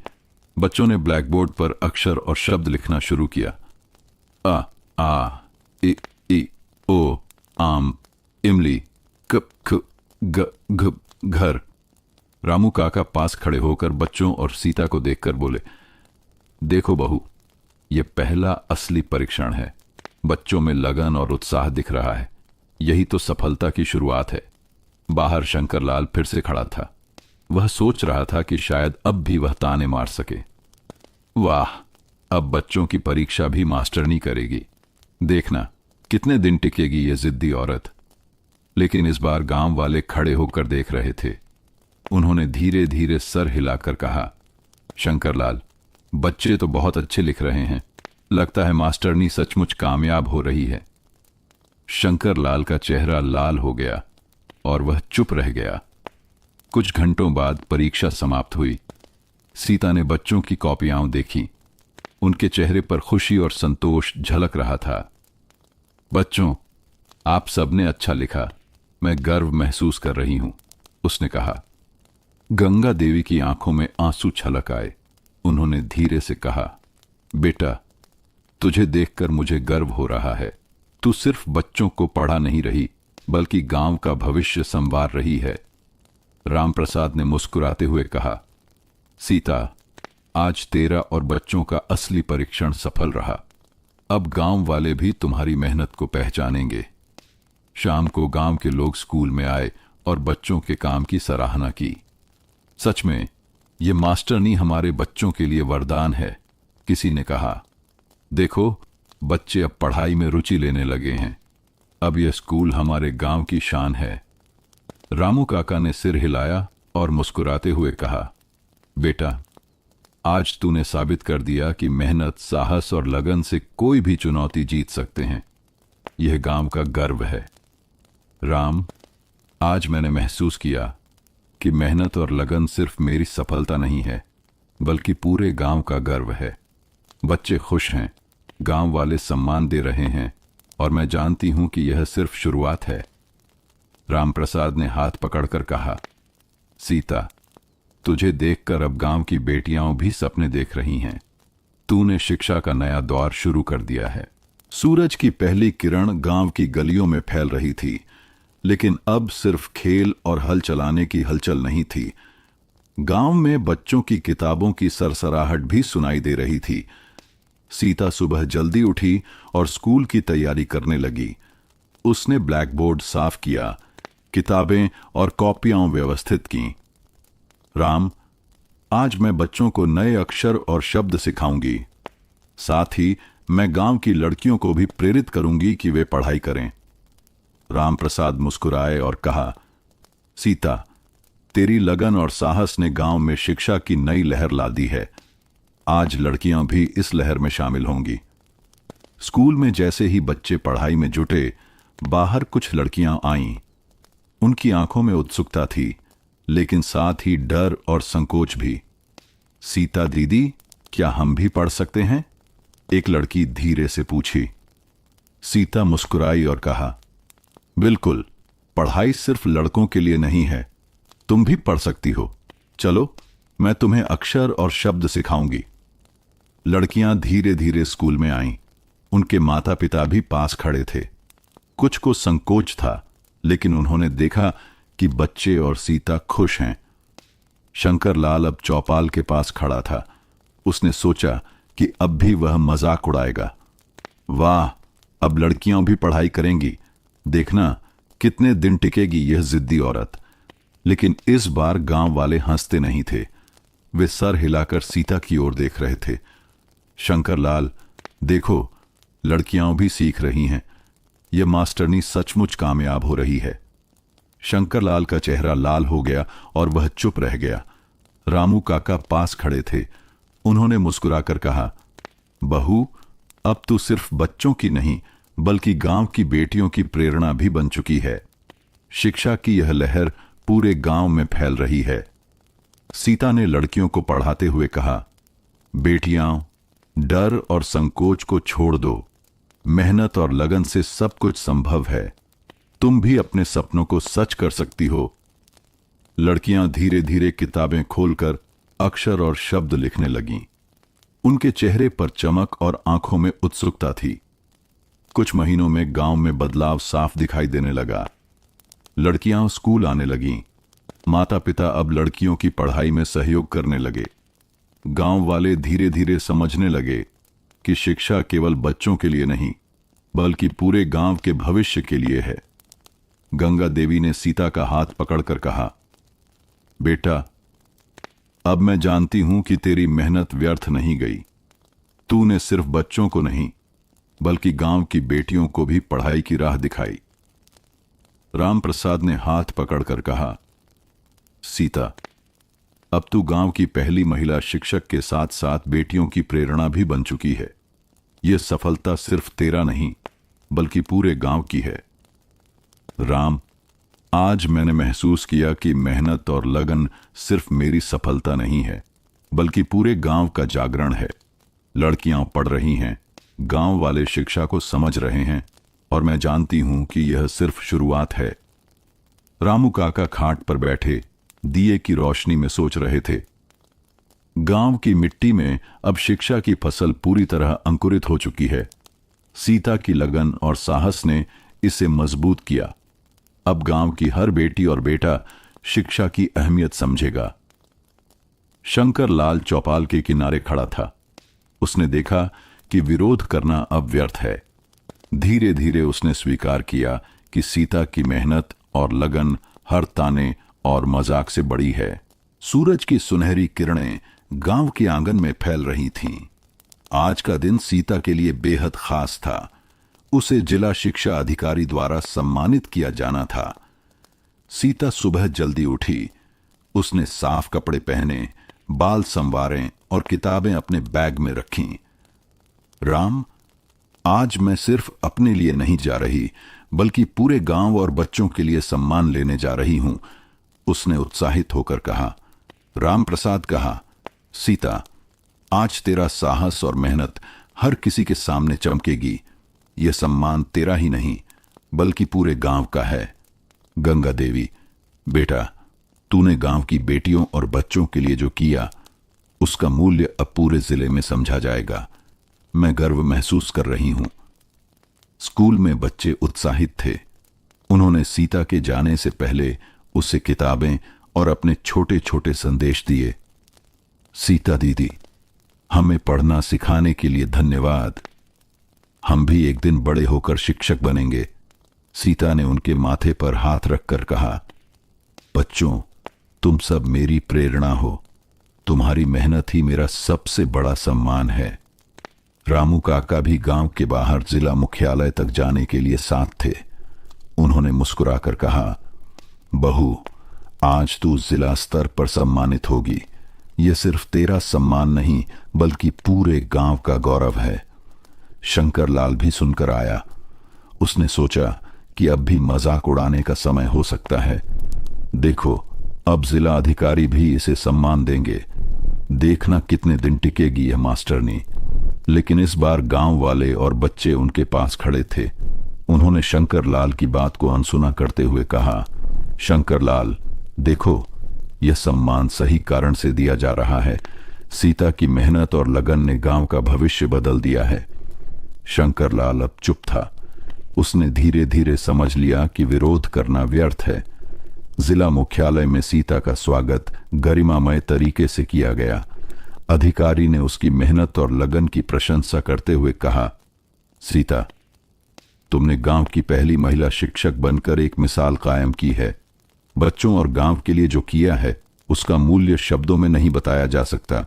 Speaker 2: बच्चों ने ब्लैक बोर्ड पर अक्षर और शब्द लिखना शुरू किया। आ आ इ ई ओ आम इमली क ख ग घ घर। रामू काका पास खड़े होकर बच्चों और सीता को देखकर बोले, देखो बहू, यह पहला असली परीक्षण है। बच्चों में लगन और उत्साह दिख रहा है। यही तो सफलता की शुरुआत है। बाहर शंकरलाल फिर से खड़ा था। वह सोच रहा था कि शायद अब भी वह ताने मार सके। वाह, अब बच्चों की परीक्षा भी मास्टरनी करेगी। देखना कितने दिन टिकेगी ये जिद्दी औरत। लेकिन इस बार गांव वाले खड़े होकर देख रहे थे। उन्होंने धीरे धीरे सर हिलाकर कहा, शंकरलाल, बच्चे तो बहुत अच्छे लिख रहे हैं। लगता है मास्टरनी सचमुच कामयाब हो रही है। शंकरलाल का चेहरा लाल हो गया और वह चुप रह गया। कुछ घंटों बाद परीक्षा समाप्त हुई। सीता ने बच्चों की कॉपियां देखी। उनके चेहरे पर खुशी और संतोष झलक रहा था। बच्चों, आप सबने अच्छा लिखा। मैं गर्व महसूस कर रही हूं, उसने कहा। गंगा देवी की आंखों में आंसू छलक आए। उन्होंने धीरे से कहा, बेटा, तुझे देखकर मुझे गर्व हो रहा है। तू सिर्फ बच्चों को पढ़ा नहीं रही, बल्कि गांव का भविष्य संवार रही है। रामप्रसाद ने मुस्कुराते हुए कहा, सीता, आज तेरा और बच्चों का असली परीक्षण सफल रहा। अब गांव वाले भी तुम्हारी मेहनत को पहचानेंगे। शाम को गांव के लोग स्कूल में आए और बच्चों के काम की सराहना की। सच में ये मास्टरनी हमारे बच्चों के लिए वरदान है, किसी ने कहा। देखो, बच्चे अब पढ़ाई में रुचि लेने लगे हैं। अब यह स्कूल हमारे गांव की शान है। रामू काका ने सिर हिलाया और मुस्कुराते हुए कहा, बेटा, आज तूने साबित कर दिया कि मेहनत, साहस और लगन से कोई भी चुनौती जीत सकते हैं। यह गांव का गर्व है। राम, आज मैंने महसूस किया कि मेहनत और लगन सिर्फ मेरी सफलता नहीं है, बल्कि पूरे गांव का गर्व है। बच्चे खुश हैं, गांव वाले सम्मान दे रहे हैं, और मैं जानती हूं कि यह सिर्फ शुरुआत है। रामप्रसाद ने हाथ पकड़कर कहा, सीता, तुझे देखकर अब गांव की बेटियां भी सपने देख रही हैं। तूने शिक्षा का नया दौर शुरू कर दिया है। सूरज की पहली किरण गांव की गलियों में फैल रही थी, लेकिन अब सिर्फ खेल और हल चलाने की हलचल नहीं थी। गांव में बच्चों की किताबों की सरसराहट भी सुनाई दे रही थी। सीता सुबह जल्दी उठी और स्कूल की तैयारी करने लगी। उसने ब्लैक बोर्ड साफ किया, किताबें और कॉपियां व्यवस्थित कीं। राम, आज मैं बच्चों को नए अक्षर और शब्द सिखाऊंगी। साथ ही मैं गांव की लड़कियों को भी प्रेरित करूंगी कि वे पढ़ाई करें। रामप्रसाद मुस्कुराए और कहा, सीता, तेरी लगन और साहस ने गांव में शिक्षा की नई लहर ला दी है। आज लड़कियां भी इस लहर में शामिल होंगी। स्कूल में जैसे ही बच्चे पढ़ाई में जुटे, बाहर कुछ लड़कियां आईं। उनकी आंखों में उत्सुकता थी, लेकिन साथ ही डर और संकोच भी। सीता दीदी, क्या हम भी पढ़ सकते हैं? एक लड़की धीरे से पूछी। सीता मुस्कुराई और कहा, बिल्कुल, पढ़ाई सिर्फ लड़कों के लिए नहीं है। तुम भी पढ़ सकती हो। चलो, मैं तुम्हें अक्षर और शब्द सिखाऊंगी। लड़कियां धीरे धीरे स्कूल में आईं। उनके माता पिता भी पास खड़े थे। कुछ को संकोच था, लेकिन उन्होंने देखा कि बच्चे और सीता खुश हैं। शंकरलाल अब चौपाल के पास खड़ा था। उसने सोचा कि अब भी वह मजाक उड़ाएगा। वाह, अब लड़कियां भी पढ़ाई करेंगी। देखना कितने दिन टिकेगी यह जिद्दी औरत। लेकिन इस बार गांव वाले हंसते नहीं थे। वे सर हिलाकर सीता की ओर देख रहे थे। शंकरलाल, देखो, लड़कियां भी सीख रही हैं। यह मास्टरनी सचमुच कामयाब हो रही है। शंकरलाल का चेहरा लाल हो गया और वह चुप रह गया। रामू काका पास खड़े थे। उन्होंने मुस्कुराकर कहा, बहू, अब तू सिर्फ बच्चों की नहीं, बल्कि गांव की बेटियों की प्रेरणा भी बन चुकी है। शिक्षा की यह लहर पूरे गांव में फैल रही है। सीता ने लड़कियों को पढ़ाते हुए कहा, बेटियां, डर और संकोच को छोड़ दो। मेहनत और लगन से सब कुछ संभव है। तुम भी अपने सपनों को सच कर सकती हो। लड़कियां धीरे धीरे किताबें खोलकर अक्षर और शब्द लिखने लगीं। उनके चेहरे पर चमक और आंखों में उत्सुकता थी। कुछ महीनों में गांव में बदलाव साफ दिखाई देने लगा। लड़कियां स्कूल आने लगीं। माता पिता अब लड़कियों की पढ़ाई में सहयोग करने लगे। गांव वाले धीरे धीरे समझने लगे कि शिक्षा केवल बच्चों के लिए नहीं, बल्कि पूरे गांव के भविष्य के लिए है। गंगा देवी ने सीता का हाथ पकड़कर कहा, बेटा, अब मैं जानती हूं कि तेरी मेहनत व्यर्थ नहीं गई। तूने सिर्फ बच्चों को नहीं, बल्कि गांव की बेटियों को भी पढ़ाई की राह दिखाई। राम प्रसाद ने हाथ पकड़कर कहा, सीता, अब तू गांव की पहली महिला शिक्षक के साथ साथ बेटियों की प्रेरणा भी बन चुकी है। यह सफलता सिर्फ तेरा नहीं, बल्कि पूरे गांव की है। राम, आज मैंने महसूस किया कि मेहनत और लगन सिर्फ मेरी सफलता नहीं है, बल्कि पूरे गांव का जागरण है। लड़कियां पढ़ रही हैं, गांव वाले शिक्षा को समझ रहे हैं, और मैं जानती हूं कि यह सिर्फ शुरुआत है। रामू काका खाट पर बैठे दिए की रोशनी में सोच रहे थे। गांव की मिट्टी में अब शिक्षा की फसल पूरी तरह अंकुरित हो चुकी है। सीता की लगन और साहस ने इसे मजबूत किया। अब गांव की हर बेटी और बेटा शिक्षा की अहमियत समझेगा। शंकर लाल चौपाल के किनारे खड़ा था। उसने देखा कि विरोध करना अब व्यर्थ है। धीरे धीरे उसने स्वीकार किया कि सीता की मेहनत और लगन हर ताने और मजाक से बड़ी है। सूरज की सुनहरी किरणें गांव के आंगन में फैल रही थीं। आज का दिन सीता के लिए बेहद खास था। उसे जिला शिक्षा अधिकारी द्वारा सम्मानित किया जाना था। सीता सुबह जल्दी उठी। उसने साफ कपड़े पहने, बाल संवारे और किताबें अपने बैग में रखीं। राम, आज मैं सिर्फ अपने लिए नहीं जा रही, बल्कि पूरे गांव और बच्चों के लिए सम्मान लेने जा रही हूं, उसने उत्साहित होकर कहा। राम प्रसाद कहा, सीता, आज तेरा साहस और मेहनत हर किसी के सामने चमकेगी। यह सम्मान तेरा ही नहीं, बल्कि पूरे गांव का है। गंगा देवी, बेटा, तूने गांव की बेटियों और बच्चों के लिए जो किया, उसका मूल्य अब पूरे जिले में समझा जाएगा। मैं गर्व महसूस कर रही हूं। स्कूल में बच्चे उत्साहित थे। उन्होंने सीता के जाने से पहले उसे किताबें और अपने छोटे छोटे संदेश दिए। सीता दीदी, हमें पढ़ना सिखाने के लिए धन्यवाद। हम भी एक दिन बड़े होकर शिक्षक बनेंगे। सीता ने उनके माथे पर हाथ रखकर कहा, बच्चों, तुम सब मेरी प्रेरणा हो। तुम्हारी मेहनत ही मेरा सबसे बड़ा सम्मान है। रामू काका भी गांव के बाहर जिला मुख्यालय तक जाने के लिए साथ थे। उन्होंने मुस्कुराकर कहा, बहू, आज तू जिला स्तर पर सम्मानित होगी। यह सिर्फ तेरा सम्मान नहीं, बल्कि पूरे गांव का गौरव है। शंकर लाल भी सुनकर आया। उसने सोचा कि अब भी मजाक उड़ाने का समय हो सकता है। देखो, अब जिला अधिकारी भी इसे सम्मान देंगे। देखना कितने दिन टिकेगी यह मास्टरनी। लेकिन इस बार गांव वाले और बच्चे उनके पास खड़े थे। उन्होंने शंकर लाल की बात को अनसुना करते हुए कहा, शंकर लाल, देखो, यह सम्मान सही कारण से दिया जा रहा है। सीता की मेहनत और लगन ने गांव का भविष्य बदल दिया है। शंकर लाल अब चुप था। उसने धीरे धीरे समझ लिया कि विरोध करना व्यर्थ है। जिला मुख्यालय में सीता का स्वागत गरिमामय तरीके से किया गया। अधिकारी ने उसकी मेहनत और लगन की प्रशंसा करते हुए कहा, सीता, तुमने गांव की पहली महिला शिक्षक बनकर एक मिसाल कायम की है। बच्चों और गांव के लिए जो किया है, उसका मूल्य शब्दों में नहीं बताया जा सकता।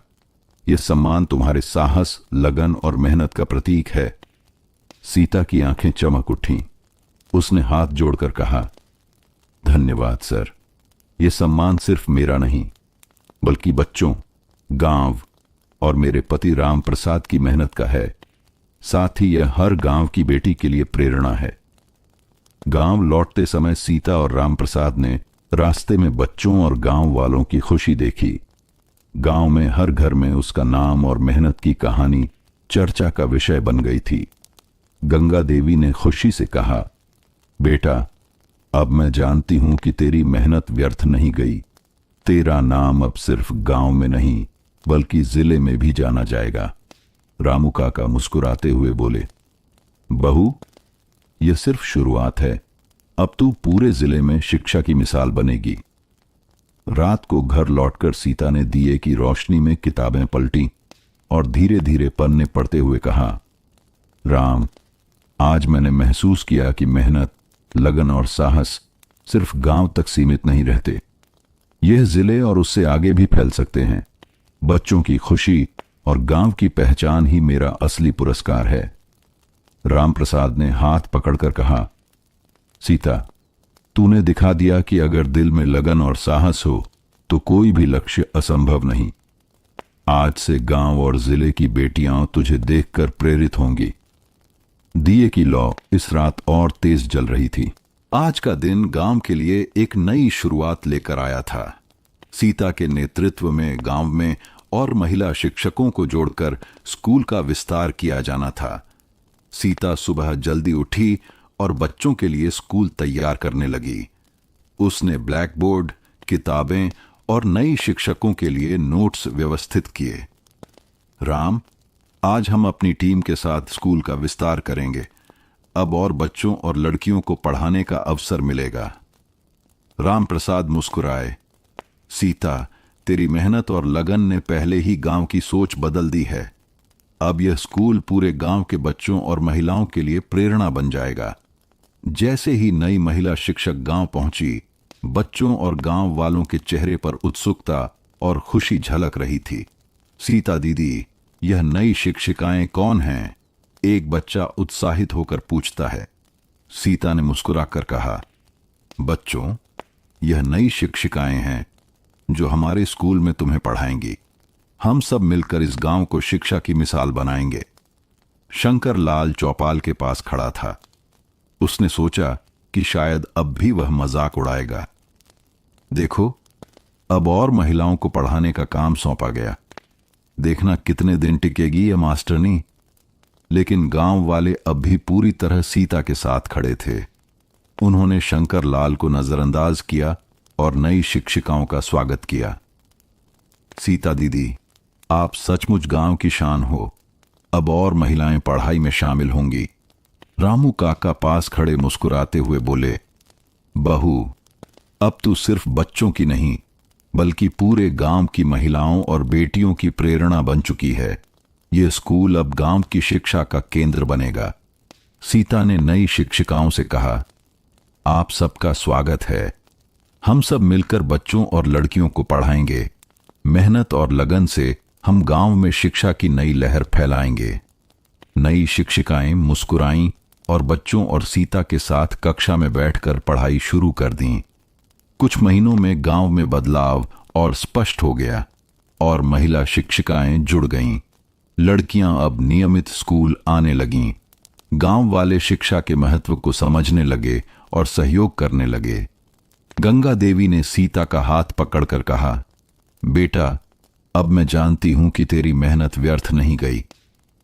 Speaker 2: यह सम्मान तुम्हारे साहस, लगन और मेहनत का प्रतीक है। सीता की आंखें चमक उठीं। उसने हाथ जोड़कर कहा, धन्यवाद सर। यह सम्मान सिर्फ मेरा नहीं, बल्कि बच्चों, गांव और मेरे पति राम प्रसाद की मेहनत का है। साथ ही यह हर गांव की बेटी के लिए प्रेरणा है। गांव लौटते समय सीता और राम प्रसाद ने रास्ते में बच्चों और गांव वालों की खुशी देखी। गांव में हर घर में उसका नाम और मेहनत की कहानी चर्चा का विषय बन गई थी। गंगा देवी ने खुशी से कहा, बेटा, अब मैं जानती हूं कि तेरी मेहनत व्यर्थ नहीं गई। तेरा नाम अब सिर्फ गांव में नहीं बल्कि जिले में भी जाना जाएगा। रामू काका मुस्कुराते हुए बोले, बहू, यह सिर्फ शुरुआत है। अब तू पूरे जिले में शिक्षा की मिसाल बनेगी। रात को घर लौटकर सीता ने दिए की रोशनी में किताबें पलटी और धीरे धीरे पन्ने पढ़ते हुए कहा, राम, आज मैंने महसूस किया कि मेहनत, लगन और साहस सिर्फ गांव तक सीमित नहीं रहते। यह जिले और उससे आगे भी फैल सकते हैं। बच्चों की खुशी और गांव की पहचान ही मेरा असली पुरस्कार है। रामप्रसाद ने हाथ पकड़कर कहा, सीता, तूने दिखा दिया कि अगर दिल में लगन और साहस हो तो कोई भी लक्ष्य असंभव नहीं। आज से गांव और जिले की बेटियां तुझे देखकर प्रेरित होंगी। दिए की लौ इस रात और तेज जल रही थी। आज का दिन गांव के लिए एक नई शुरुआत लेकर आया था। सीता के नेतृत्व में गांव में और महिला शिक्षकों को जोड़कर स्कूल का विस्तार किया जाना था। सीता सुबह जल्दी उठी और बच्चों के लिए स्कूल तैयार करने लगी। उसने ब्लैक बोर्ड, किताबें और नई शिक्षकों के लिए नोट्स व्यवस्थित किए। राम, आज हम अपनी टीम के साथ स्कूल का विस्तार करेंगे। अब और बच्चों और लड़कियों को पढ़ाने का अवसर मिलेगा। रामप्रसाद मुस्कुराए, सीता, तेरी मेहनत और लगन ने पहले ही गांव की सोच बदल दी है। अब यह स्कूल पूरे गांव के बच्चों और महिलाओं के लिए प्रेरणा बन जाएगा। जैसे ही नई महिला शिक्षक गांव पहुंची, बच्चों और गांव वालों के चेहरे पर उत्सुकता और खुशी झलक रही थी। सीता दीदी, यह नई शिक्षिकाएं कौन हैं? एक बच्चा उत्साहित होकर पूछता है। सीता ने मुस्कुराकर कहा, बच्चों, यह नई शिक्षिकाएं हैं जो हमारे स्कूल में तुम्हें पढ़ाएंगी। हम सब मिलकर इस गांव को शिक्षा की मिसाल बनाएंगे। शंकर लाल चौपाल के पास खड़ा था। उसने सोचा कि शायद अब भी वह मजाक उड़ाएगा। देखो, अब और महिलाओं को पढ़ाने का काम सौंपा गया। देखना कितने दिन टिकेगी यह मास्टरनी। लेकिन गांव वाले अब भी पूरी तरह सीता के साथ खड़े थे। उन्होंने शंकर लाल को नजरअंदाज किया और नई शिक्षिकाओं का स्वागत किया। सीता दीदी, आप सचमुच गांव की शान हो। अब और महिलाएं पढ़ाई में शामिल होंगी। रामू काका पास खड़े मुस्कुराते हुए बोले, बहू, अब तू सिर्फ बच्चों की नहीं बल्कि पूरे गांव की महिलाओं और बेटियों की प्रेरणा बन चुकी है। यह स्कूल अब गांव की शिक्षा का केंद्र बनेगा। सीता ने नई शिक्षिकाओं से कहा, आप सबका स्वागत है। हम सब मिलकर बच्चों और लड़कियों को पढ़ाएंगे। मेहनत और लगन से हम गांव में शिक्षा की नई लहर फैलाएंगे। नई शिक्षिकाएं मुस्कुराईं और बच्चों और सीता के साथ कक्षा में बैठकर पढ़ाई शुरू कर दी। कुछ महीनों में गांव में बदलाव और स्पष्ट हो गया और महिला शिक्षिकाएं जुड़ गईं। लड़कियां अब नियमित स्कूल आने लगीं। गांव वाले शिक्षा के महत्व को समझने लगे और सहयोग करने लगे। गंगा देवी ने सीता का हाथ पकड़कर कहा, बेटा, अब मैं जानती हूं कि तेरी मेहनत व्यर्थ नहीं गई।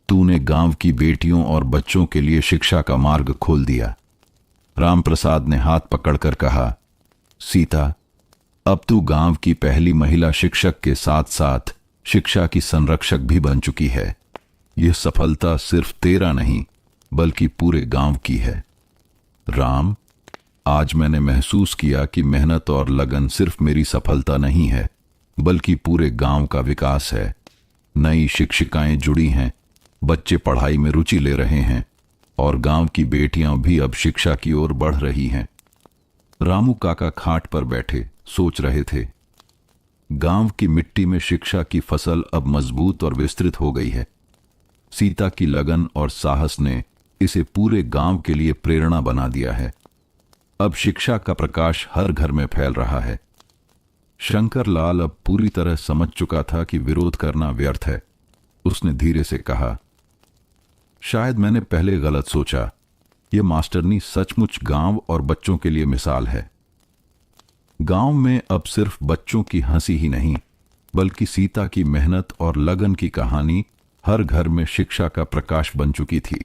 Speaker 2: तूने गांव की बेटियों और बच्चों के लिए शिक्षा का मार्ग खोल दिया। रामप्रसाद ने हाथ पकड़कर कहा, सीता, अब तू गांव की पहली महिला शिक्षक के साथ साथ शिक्षा की संरक्षक भी बन चुकी है। यह सफलता सिर्फ तेरा नहीं बल्कि पूरे गांव की है। राम, आज मैंने महसूस किया कि मेहनत और लगन सिर्फ मेरी सफलता नहीं है बल्कि पूरे गांव का विकास है। नई शिक्षिकाएं जुड़ी हैं, बच्चे पढ़ाई में रुचि ले रहे हैं और गांव की बेटियां भी अब शिक्षा की ओर बढ़ रही हैं। रामू काका खाट पर बैठे सोच रहे थे। गांव की मिट्टी में शिक्षा की फसल अब मजबूत और विस्तृत हो गई है। सीता की लगन और साहस ने इसे पूरे गांव के लिए प्रेरणा बना दिया है। अब शिक्षा का प्रकाश हर घर में फैल रहा है। शंकर लाल अब पूरी तरह समझ चुका था कि विरोध करना व्यर्थ है। उसने धीरे से कहा, शायद मैंने पहले गलत सोचा। यह मास्टरनी सचमुच गांव और बच्चों के लिए मिसाल है। गांव में अब सिर्फ बच्चों की हंसी ही नहीं बल्कि सीता की मेहनत और लगन की कहानी हर घर में शिक्षा का प्रकाश बन चुकी थी।